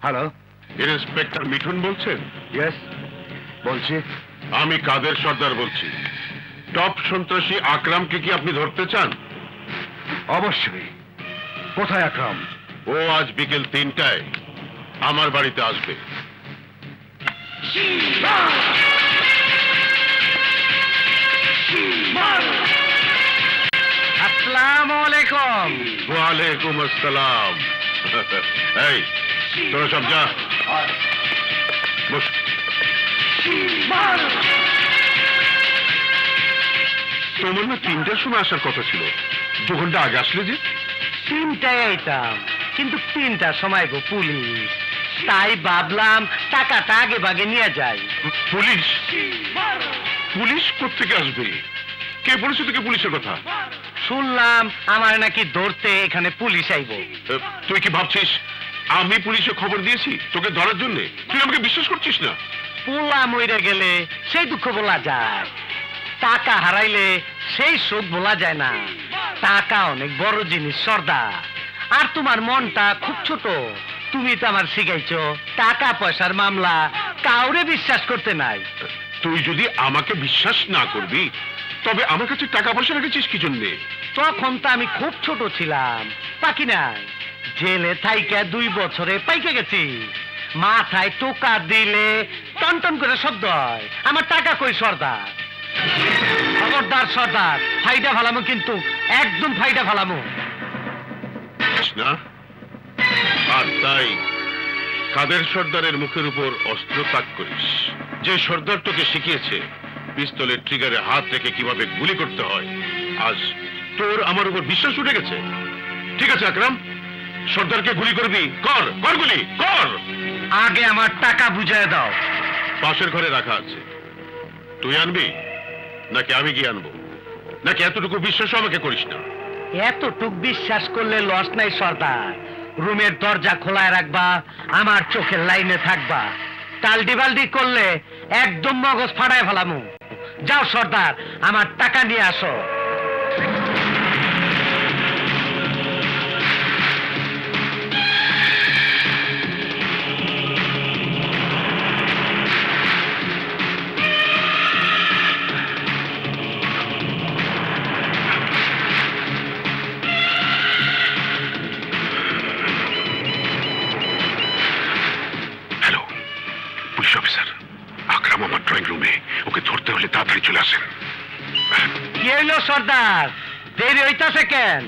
হ্যালো, ইন্সপেক্টর মিঠুন বলছেন? ইয়েস বলছি। আমি কাদের সর্দার বলছি। টপ সন্ত্রাসী আকরামকে কি আপনি ধরতে চান? অবশ্যই। কোথায় আকরাম? ও আজ বিকেল 3টায় আমার বাড়িতে আসবে। আসসালামু আলাইকুম। ওয়ালাইকুম আসসালাম। এই তোরা সব যা, বস। তোমার না 3টার সময় আসার কথা ছিল, 2 ঘন্টা আগে আসলে যে। 3টায় আইতাম, কিন্তু 3টার সময় গো পুলিশ, তাই ভাবলাম টাকাটা আগে ভাগে নিয়ে যাই। পুলিশ? পুলিশ কোত্থেকে আসবে? কে বলেছে তোকে পুলিশের কথা? শুনলাম আমার নাকি ধরতে এখানে পুলিশ আইব। তুই কি ভাবছিস আমি পুলিশে খবর দিয়েছি তোকে ধরার জন্য? তুই আমাকে বিশ্বাস করছিস না? পোলা মইরা গেলে সেই দুঃখ বলা যায়, টাকা হারাইলে সেই সুখ বলা যায় না। টাকা অনেক বড় জিনিস সর্দার, আর তোমার মনটা খুব ছোট। তুমি তো আমার শিখাইছো টাকা পয়সার মামলা কাউরে বিশ্বাস করতে নাই। তুই যদি আমাকে বিশ্বাস না করবি তবে আমার কাছে টাকা পয়সা রেখেছিস কি জন্যে? তখন তো আমি খুব ছোট ছিলাম, পাকি নাই। জেলে থাইকা 2 বছরে পাইকে গেছি। মাথায় টোকা দিলে টনটন করে শব্দ হয়। আমার টাকা কই সর্দার? খবরদার সর্দার, ফাইডা ফালামো, কিন্তু একদম ফাইডা ফালামো না। আর তাই কাদের সর্দারের মুখের উপর অস্ত্র তাক করিস। যে সর্দার তোকে শিখিয়েছে পিস্তলের ট্রিগারে হাত রেখে কিভাবে গুলি করতে হয়, আজ তোর আমার উপর বিশ্বাস উঠে গেছে। ঠিক আছে আকরাম, সর্দারকে গুলি করবি, কর কর, গুলি কর। আগে আমার টাকা বুঝিয়ে দাও। পাশের ঘরে রাখা আছে, তুই আনবি নাকি আমি গিয়ে আনবো? নাকি এতটুকু বিশ্বাস আমাকে করিস না? এতটুক বিশ্বাস করলে লস নাই সর্দার। রুমের দরজা খোলায় রাখবা, আমার চোখের লাইনে থাকবা। টালডি বালডি করলে একদম মগজ ফাড়ায় ফেলামু। যাও সর্দার, আমার টাকা নিয়ে আসো। তাড়াতাড়ি চলে আসেন। কি হইল সর্দার, দেরি হইতাছে কেন?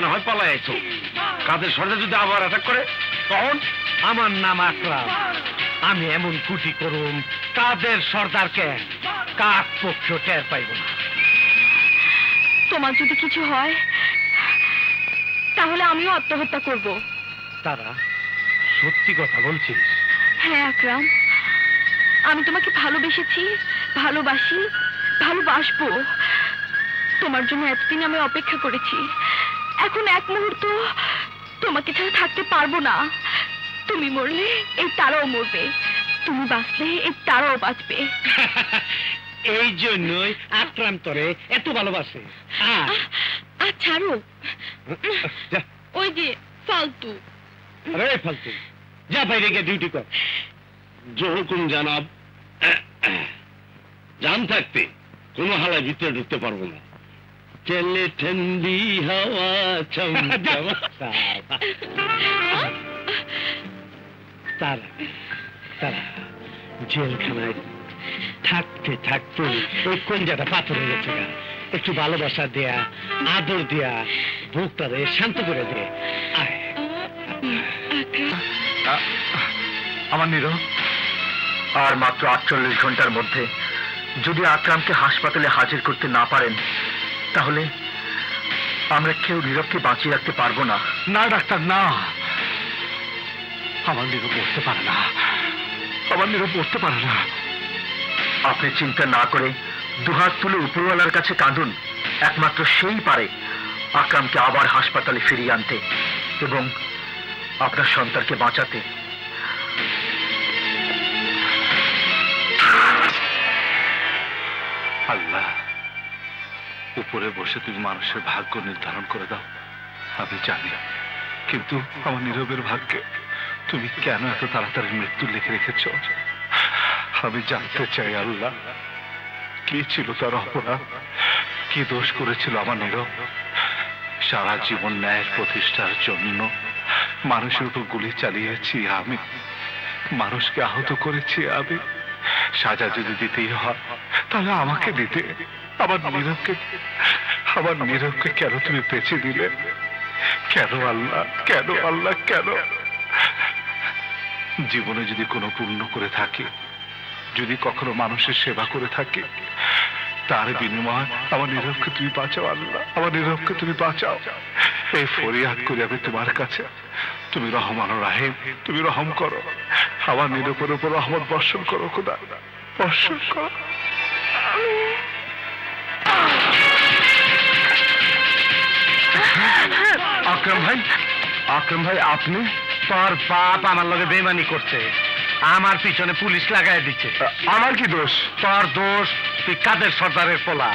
না হয় পালাই আইছো। কাদের সর্দার যদি আবার অ্যাটাক করে তখন? আমার নাম আকরাম, আমি এমন কুটি করুম কাদের সর্দারকে কাক পক্ষ টের পাইব না। তোমার যদি কিছু হয় তাহলে আমিও আত্মহত্যা করব। তারা সত্যি কথা বলছিস? হ্যাঁ আকরাম, আমি তোমাকে ভালোবেসেছি, ভালোবাসি, ভালোবাসবো। তোমার জন্য এতদিন আমি অপেক্ষা করেছি। এখন এক মুহূর্ত তোমাকে ছাড়া থাকতে পারবো না। তুমি মরলে এই তারাও মরবে, তুমি বাঁচলে এই তারাও বাঁচবে। এই জন্যই আকরাম তোরে এত ভালোবাসে। ছাড়ো, ওই যে ফালতু। আরে ফালতু, যা বাইরে গিয়ে ডিউটি কর। জহুকুম জানাব। জান থাকতে কোনো হালায় ভিতরে ঢুকতে পারবো না। চলে ঠান্ডি হাওয়া তারা তারা জেলখানায় থাকতে থাকতে ওই কঞ্জাটা পাথর হয়ে গেছে। একটু ভালোবাসা দেয়া, আদর দেয়া, বুকটারে শান্ত করে দে। আমার নীরব, আর মাত্র 48 ঘন্টার মধ্যে যদি আকরামকে হাসপাতালে হাজির করতে না পারেন তাহলে আমরা কেউ নীরবকে বাঁচিয়ে রাখতে পারবো না। না ডাক্তার, না, আমার নীরব বসতে পারে না, আমার নীরব বসতে পারে না। আপনি চিন্তা না করে দুহাত তুলে উপরওয়ালার কাছে কাঁদুন। একমাত্র সেই পারে আকরামকে আবার হাসপাতালে ফিরিয়ে আনতে এবং আপনার সন্তানকে বাঁচাতে। আল্লাহ, উপরে বসে তুমি মানুষের ভাগ্য নির্ধারণ করে দাও, আমি জানি, কিন্তু আমার নীরবের ভাগ্যে তুমি কেন এত তাড়াতাড়ি মৃত্যু লিখে রেখেছ? আমি জানতে চাই আল্লাহ, কি ছিল তার অপরাধ, কি দোষ করেছিল আমার নীরব? সারা জীবন ন্যায়ের প্রতিষ্ঠার জন্য মানুষের উপর গুলি চালিয়েছি আমি, মানুষকে আহত করেছি আমি। সাজা যদি দিতেই হয় তাহলে আমাকে দিতে। আমার নীরবকে কেন তুমি বেঁচে দিলে? কেন আল্লাহ, কেন আল্লাহ, কেন? জীবনে যদি কোনো পুণ্য করে থাকি, যদি কখনো মানুষের সেবা করে থাকি, তার বিনিময় আমার নীরবকে তুমি বাঁচাও আল্লাহ, আমার নীরবকে তুমি বাঁচাও। এই ফরিয়াদ করি আমি তোমার কাছে। তুমি রহমান রাহিম, তুমি রহম করো, আমার নীরবের উপর রহমত বর্ষণ করো খোদা, বর্ষণ করো। আকরাম ভাই, আকরাম ভাই, আপনি? তোর বাপ আমার লগে বেইমানি করছে, আমার পিছনে পুলিশ লাগাই দিচ্ছে। আমার কি দোষ? তোর দোষ, তুই কাদের সর্দারের পোলা,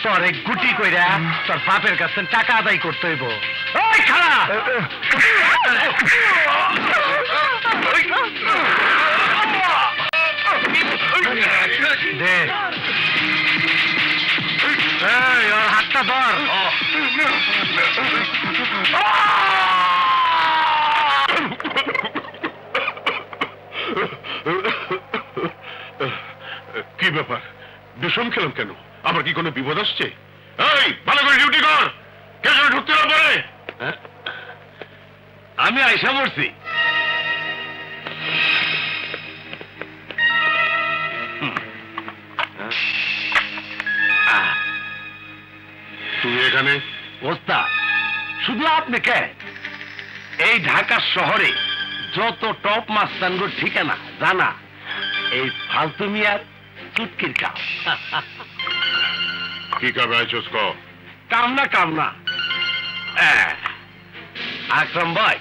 তোর এক গুটি কইরা তোর বাপের কাছে টাকা আদায় করতে হইব। ওই খাড়া দে, এই ওর হাতটা ধর। কি ব্যাপার, বিষম খেলাম কেন? আমার কি কোনো বিপদ আসছে? এই ভালো করে ডিউটি কর, কে যেন ঢুকতে না পারে। আমি আইসা পড়ছি। তুমি এখানে? ওস্তাদ, শুধু আপনি কে? এই ঢাকা শহরে যত টপ মাস্তানগুলোর ঠিকানা জানা এই ফালতু মিয়ার চুটকির কাম। কি কামে আইছস? কাম না। আকরাম ভাই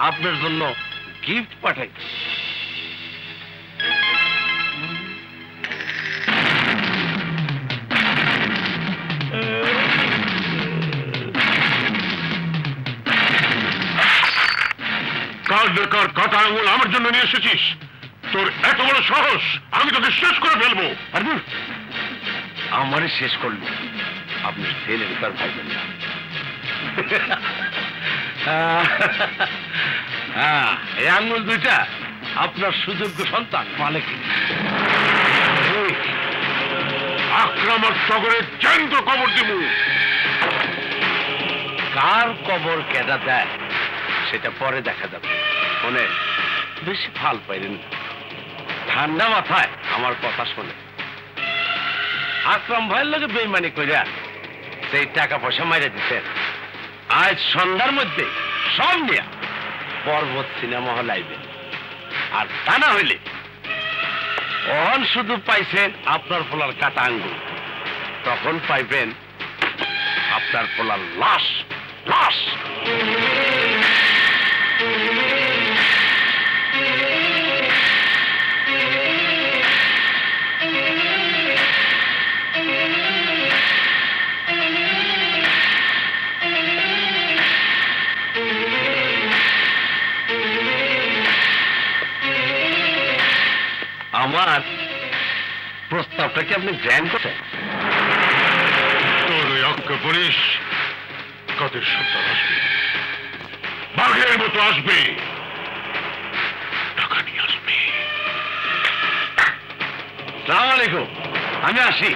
আপনার জন্য গিফট পাঠাইছে। কার দরকার কাটা আঙুল আমার জন্য নিয়ে এসেছিস? তোর এত বড় সাহস, আমি তোকে শেষ করে ফেলবো। আমারে শেষ করলো? আপনি ছেলের তার ভাইবেন না। এই আঙুল দুইটা আপনার সুযোগ্য সন্তান মালিক। আক্রমণ সগরে জ্যান্ত কবর দিব। কার কবর কেটে দেয় সেটা পরে দেখা যাবে। শোনে, বেশি ফাল পাইলেন, ঠান্ডা মাথায় আমার কথা শোনে। আকরাম ভাইয়ের লোকে বেইমানি কইরা সেই টাকা পয়সা মাইরে দিতেন, আজ সন্ধ্যার মধ্যে সব নিয়ে পর্বত সিনেমা হল আইবে। আর তা না হইলে অহন শুধু পাইছেন আপনার পোলার কাটা আঙ্গুল, তখন পাইবেন আপনার পোলার লাশ। লাশ আমার প্রস্তাবটা কি আপনি গ্রহণ করছেন? তোর ওই অজ্ঞ পুলিশ কাদের সন্তান আসবে, বাঘের মতো আসবে, টাকা নিয়ে আসবে। সালাম আলাইকুম, আমি আসি।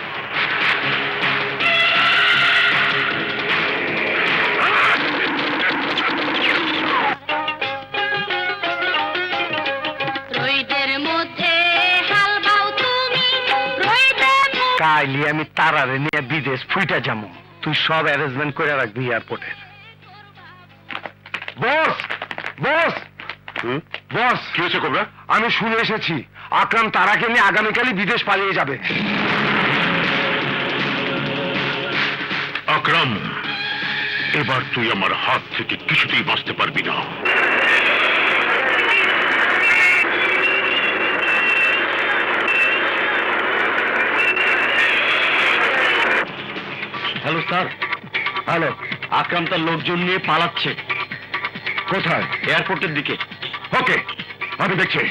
কাইলি আমি তারারে নিয়ে বিদেশ ফুইটা যাবো, তুই সব অ্যারেঞ্জমেন্ট করে রাখবি এয়ারপোর্টের। বস বস বস, কি হয়েছে কোবরা? আমি শুনে এসেছি আকরাম তারাকে নিয়ে আগামীকালই বিদেশ পালিয়ে যাবে। আকরাম, এবার তুই আমার হাত থেকে কিছুতেই বাঁচতে পারবি না। Hello sir. হ্যালো, আকরাম তার লোকজন নিয়ে পালাচ্ছে। কোথায়? এয়ারপোর্টের দিকে। ওকে, আমি দেখছি।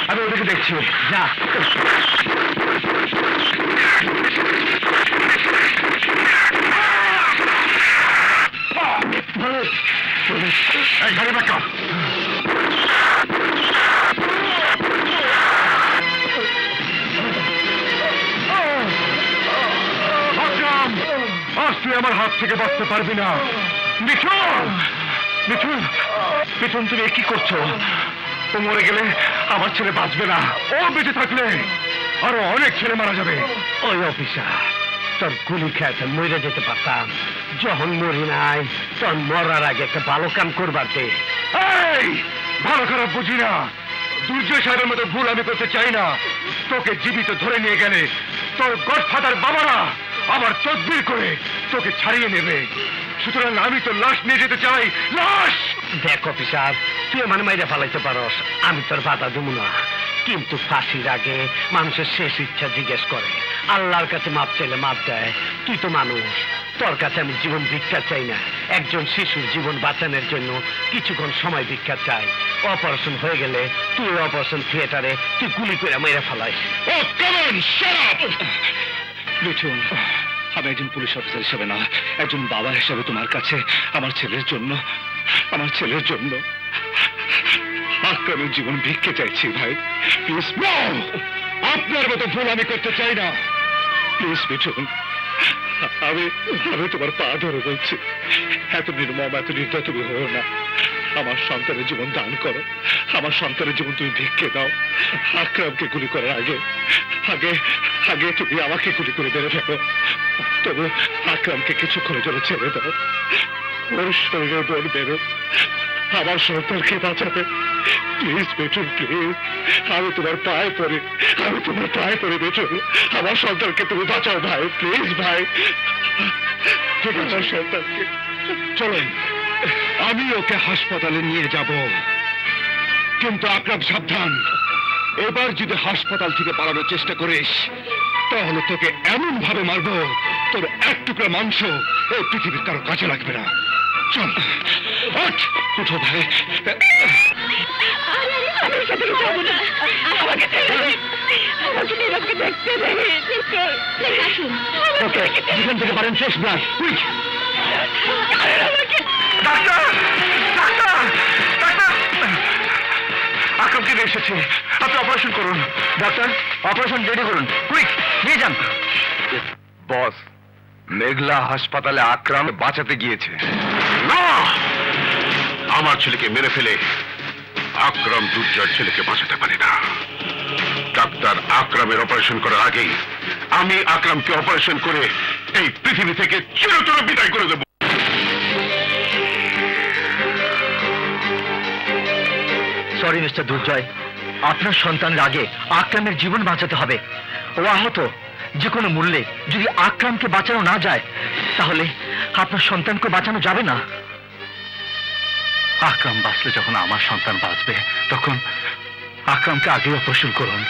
আমি ওদেরকে দেখছি। যা গাড়ি বাঁকা। আজ তুই আমার হাত থেকে বাঁচতে পারবি না। মিঠুন, মিঠুন, মিঠুন, তুমি কি করছো? ও মরে গেলে আমার ছেলে বাঁচবে না, ও বেঁচে থাকলে আরো অনেক ছেলে মারা যাবে। ওই অফিসার, তোর গুলি খেয়ে মরে যেতে পারতাম। যখন মরি নাই তখন মরার আগে একটা ভালো কাম করবার দে। এই ভালো খারাপ বুঝি না, দুর্জয় সাহেবের মতো ভুল আমি করতে চাই না। তোকে জীবিত ধরে নিয়ে গেলে তোর গডফাদার বাবারা আবার তদবির করে তোকে ছাড়িয়ে নেবে। সুতরাং আমি তো লাশ নিয়ে যেতে চাই। লাশ! দেখ অফিসার, তুই আমার মাইরে ফালাইতে পারস, আমি তোর বাধা দেবো না। কিন্তু ফাঁসির আগে মানুষের শেষ ইচ্ছা জিজ্ঞেস করে, আল্লাহর কাছে মাপ চাইলে মাপ দেয়। তুই তো মানুষ, তোর কাছে আমি জীবন ভিক্ষা চাই না, একজন শিশুর জীবন বাঁচানোর জন্য কিছুক্ষণ সময় ভিক্ষা চাই। অপারেশন হয়ে গেলে তুই অপারেশন থিয়েটারে তুই গুলি করে মেরে ফেলাইস। ও কারণ শাট মিঠুন, আমি একজন পুলিশ অফিসার হিসেবে না, একজন বাবা হিসেবে তোমার কাছে আমার ছেলের জন্য আকরামের জীবন ভিক্ষে চাইছি ভাই। প্লিজ, আপনার মতো ভুল আমি করতে চাই না। প্লিজ মিঠুন, আমি তোমার পা ধরে বলছি, এত নির্মম এত নির্দয় তুমি হও না। আমার সন্তানের জীবন দান করো, আমার সন্তানের জীবন তুমি ভিক্ষে দাও। আকরামকে গুলি করার আগে তুমি আমাকে গুলি করে মেরে ফেলো, তবু আকরামকে কিছুক্ষণের জন্য ছেড়ে দাও। ওর শরীরে বোন বেরো, আমার সন্তানকে বাঁচাবে। প্লিজ বেটুন, প্লিজ, আমি তোমার পায়ে পড়ি বেটুন, আমার সন্তানকে তুমি বাঁচাও ভাই, প্লিজ ভাই। ঠিক আছে, আমার সন্তানকে চলুন, আমি ওকে হাসপাতালে নিয়ে যাব, কিন্তু আকরাম সাবধান, এবার যদি হাসপাতাল থেকে পালানোর চেষ্টা করিস তাহলে তোকে এমন ভাবে মারবো তোর এক টুকরা মাংস এই পৃথিবীর কারো কাজে লাগবে না। চল, উঠো ভাই। যেখান থেকে পারেন শেষ ব্লাড। আকরামকে নিয়ে এসেছি, আপনি অপারেশন করুন। ডাক্তার, অপারেশন রেডি করুন, কুইক নিয়ে যান। বস, মেঘলা হাসপাতালে আকরাম বাঁচাতে গিয়েছে। না, আমার ছেলেকে মেরে ফেলে আকরাম দুর্জয়ের ছেলেকে বাঁচাতে পারে না। ডাক্তার আকরামের অপারেশন করার আগেই আমি আকরামকে অপারেশন করে এই পৃথিবী থেকে চিরতরে বিদায় করে দেব। সরি মিস্টার দুর্জয়, আপনার সন্তানের আগে আকরামের জীবন বাঁচাতে হবে। ও আহত, যে কোনো মূল্যে যদি আকরামকে বাঁচানো না যায় তাহলে আপনার সন্তানকে বাঁচানো যাবে না। আকরাম বাঁচলে যখন আমার সন্তান বাঁচবে, তখন আকরামকে আগে অপারেশন করুন।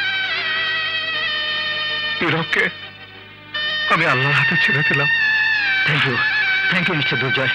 নীরবকে আমি আল্লাহর হাতে ছেড়ে দিলাম। Thank you mister Durjoy.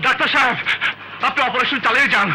ডাক্তার সাহেব, আপনি অপারেশন চালিয়ে যান।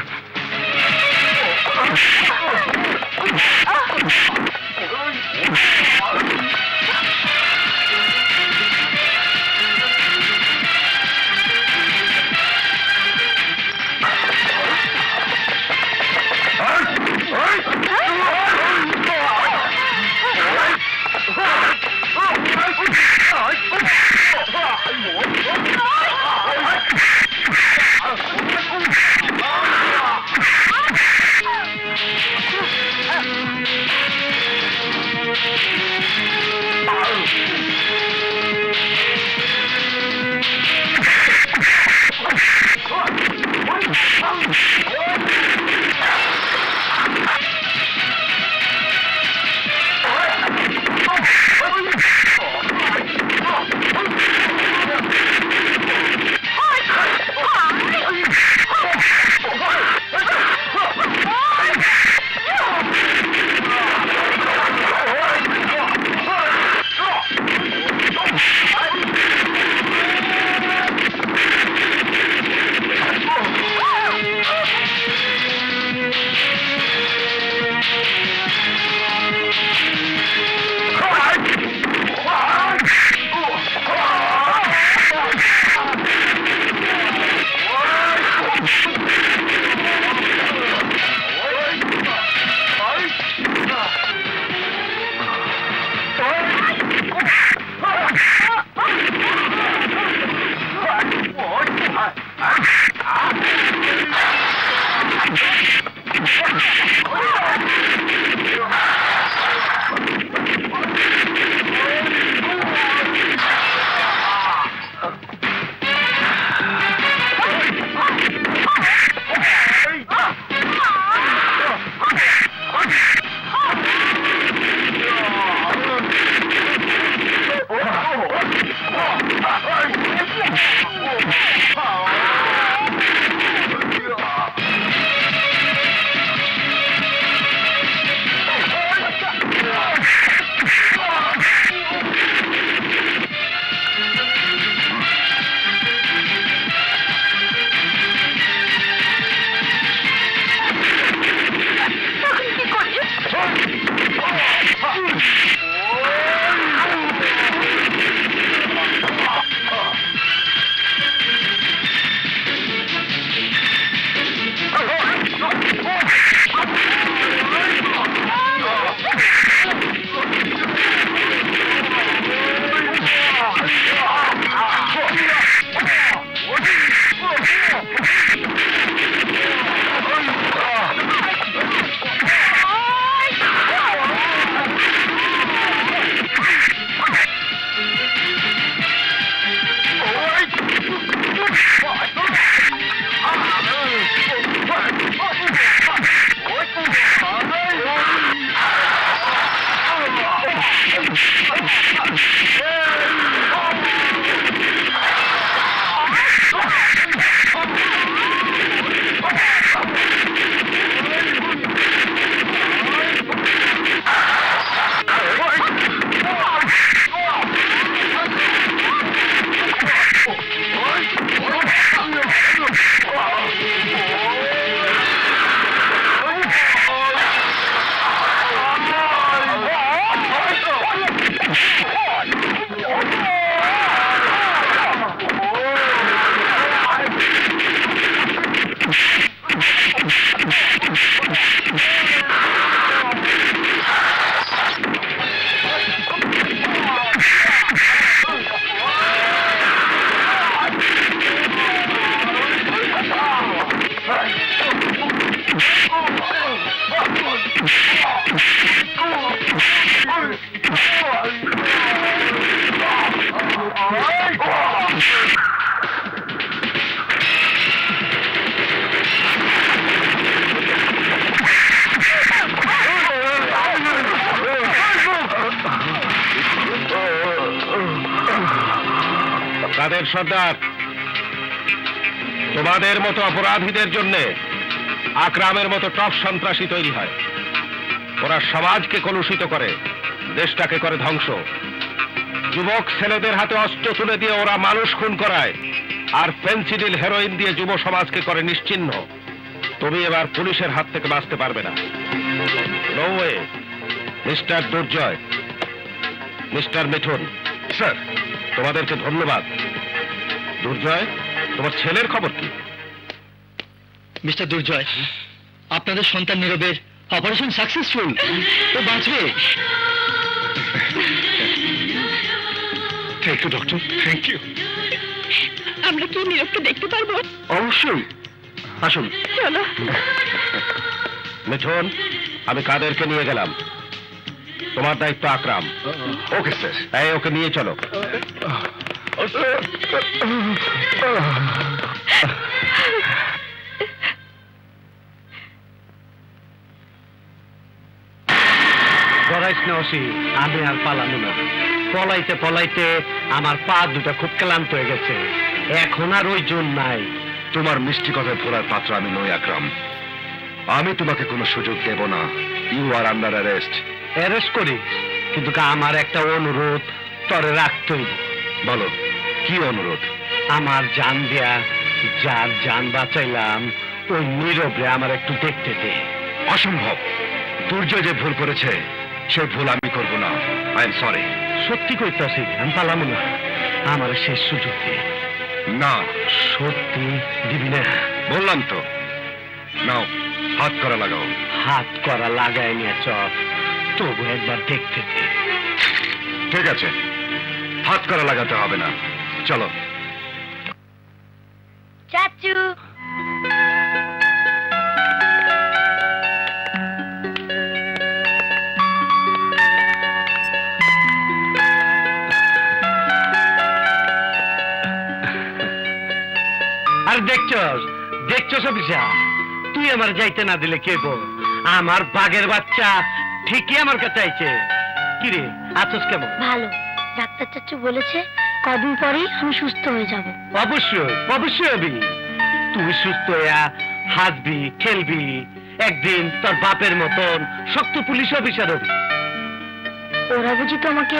শোনেন সর্দার, তোমাদের মতো অপরাধীদের জন্য আকরামের মতো টপ সন্ত্রাসী তৈরি হয়। ওরা সমাজকে কলুষিত করে, দেশটাকে করে ধ্বংস। যুবক ছেলেদের হাতে অস্ত্র তুলে দিয়ে ওরা মানুষ খুন করায়, আর ফেন্সিডিল হেরোইন দিয়ে যুব সমাজকে করে নিশ্চিহ্ন। তুমি এবার পুলিশের হাত থেকে বাঁচতে পারবে না। No way. Mister Durjoy, mister Mithun, sir তোমাদেরকে ধন্যবাদ। দুর্জয়, তোমার ছেলের খবর কি? মিস্টার দুর্জয়, আপনাদের সন্তান নীরবের অপারেশন সাকসেসফুল। ও বাঁচবে। Thank you doctor, thank you. আমরা কি নীরবকে দেখতে পারবো? অবশ্যই, আসুন। চলো। মিঠুন, আমি কাদেরকে নিয়ে গেলাম, তোমার দায়িত্ব আকরাম। ওকে স্যার। এই ওকে নিয়ে চলো। ডরাইস না ওসি, আমি আর পালানো না। পলাইতে পলাইতে আমার পা দুটা খুব ক্লান্ত হয়ে গেছে, এখন আর ওই জোর নাই। তোমার মিষ্টি কথায় ভোলার পাত্র আমি নই আকরাম। আমি তোমাকে কোনো সুযোগ দেব না। You are under arrest. Arrest করি, কিন্তু আমার একটা অনুরোধ তরে রাখতেই। বলো, কি অনুরোধ? আমার জান দেয়া, যার জান বাঁচাইলাম, ওই নীরবে আমার একটু দেখতে দে। অসম্ভব। দুর্জয় যে ভুল করেছে সে ভুল আমি করব না। I am sorry. সত্যি কইতাছি, আমি পালাম না। আমার শেষ সুযোগ দে। না। সত্যি দিবি না? বললাম তো। নাও, হাত করা লাগাও। হাত করা লাগাই নিয়ে চল, তবু একবার দেখতে দে। ঠিক আছে, হাত করা লাগাতে হবে না। চলো। চাচু, আর দেখছস দেখছস অফিসা, তুই আমার যাইতে না দিলে কে গো? আমার বাঘের বাচ্চা ঠিকই আমার কাছে আইছে। কিরে, আছস কেমন? ভালো। ডাক্তার চাচু বলেছে কদিন পরেই আমি সুস্থ হয়ে যাব। অবশ্যই অবশ্যই হবি। তুই সুস্থ হইয়া হাসবি, খেলবি, একদিন তোর বাপের মতন শক্ত পুলিশ অফিসার হবি। ওরা বুঝি তোমাকে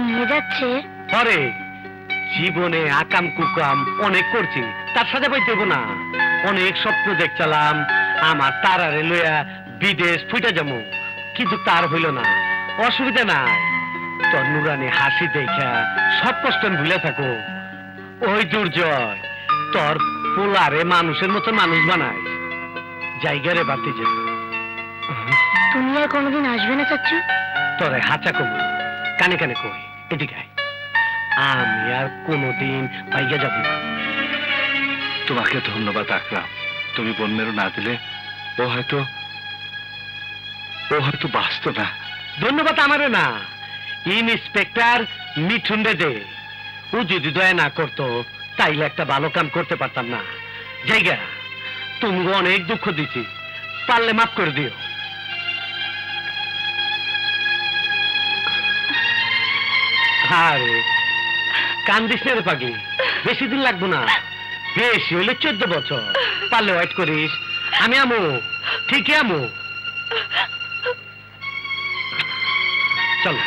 নিয়ে যাচ্ছে? পরে জীবনে আকাম কুকাম অনেক করছি, তার সাথে পাই দেব না। অনেক স্বপ্ন দেখছিলাম আমার তারারে লইয়া বিদেশ ফুইটা যাবো, কিন্তু তার হইল না। অসুবিধা নাই, তোর নুরানি হাসি দেখা সব কষ্ট ভুলে থাকো। ওই দুর্জয় তোর পোলারে মানুষের মতো মানুষ বানায়। জায়গারে বাতি যা। তুমি আর কোনোদিন আসবে না চাচু? তোরে হাঁচা কম কানে কানে কই, এদিকে আয়। আমি আর কোনোদিন পাইয়া যাব না। তোমাকে ধন্যবাদ আকরাম। তুমি বন্যেরও না দিলে ও হয়তো বাঁচত না। ধন্যবাদ আমারে না, ইন্সপেক্টর মিঠুন দে। ও যদি দয়া না করতো তাইলে একটা ভালো কাম করতে পারতাম না। জায়গা, তুমি অনেক দুঃখ দিছি, পারলে মাফ করে দিও। আরে কান্দিস না রে পাগলি, বেশি দিন লাগবো না, বেশি হইলে 14 বছর। পারলে ওয়েট করিস, আমি আমু, ঠিকই আমু। চলো।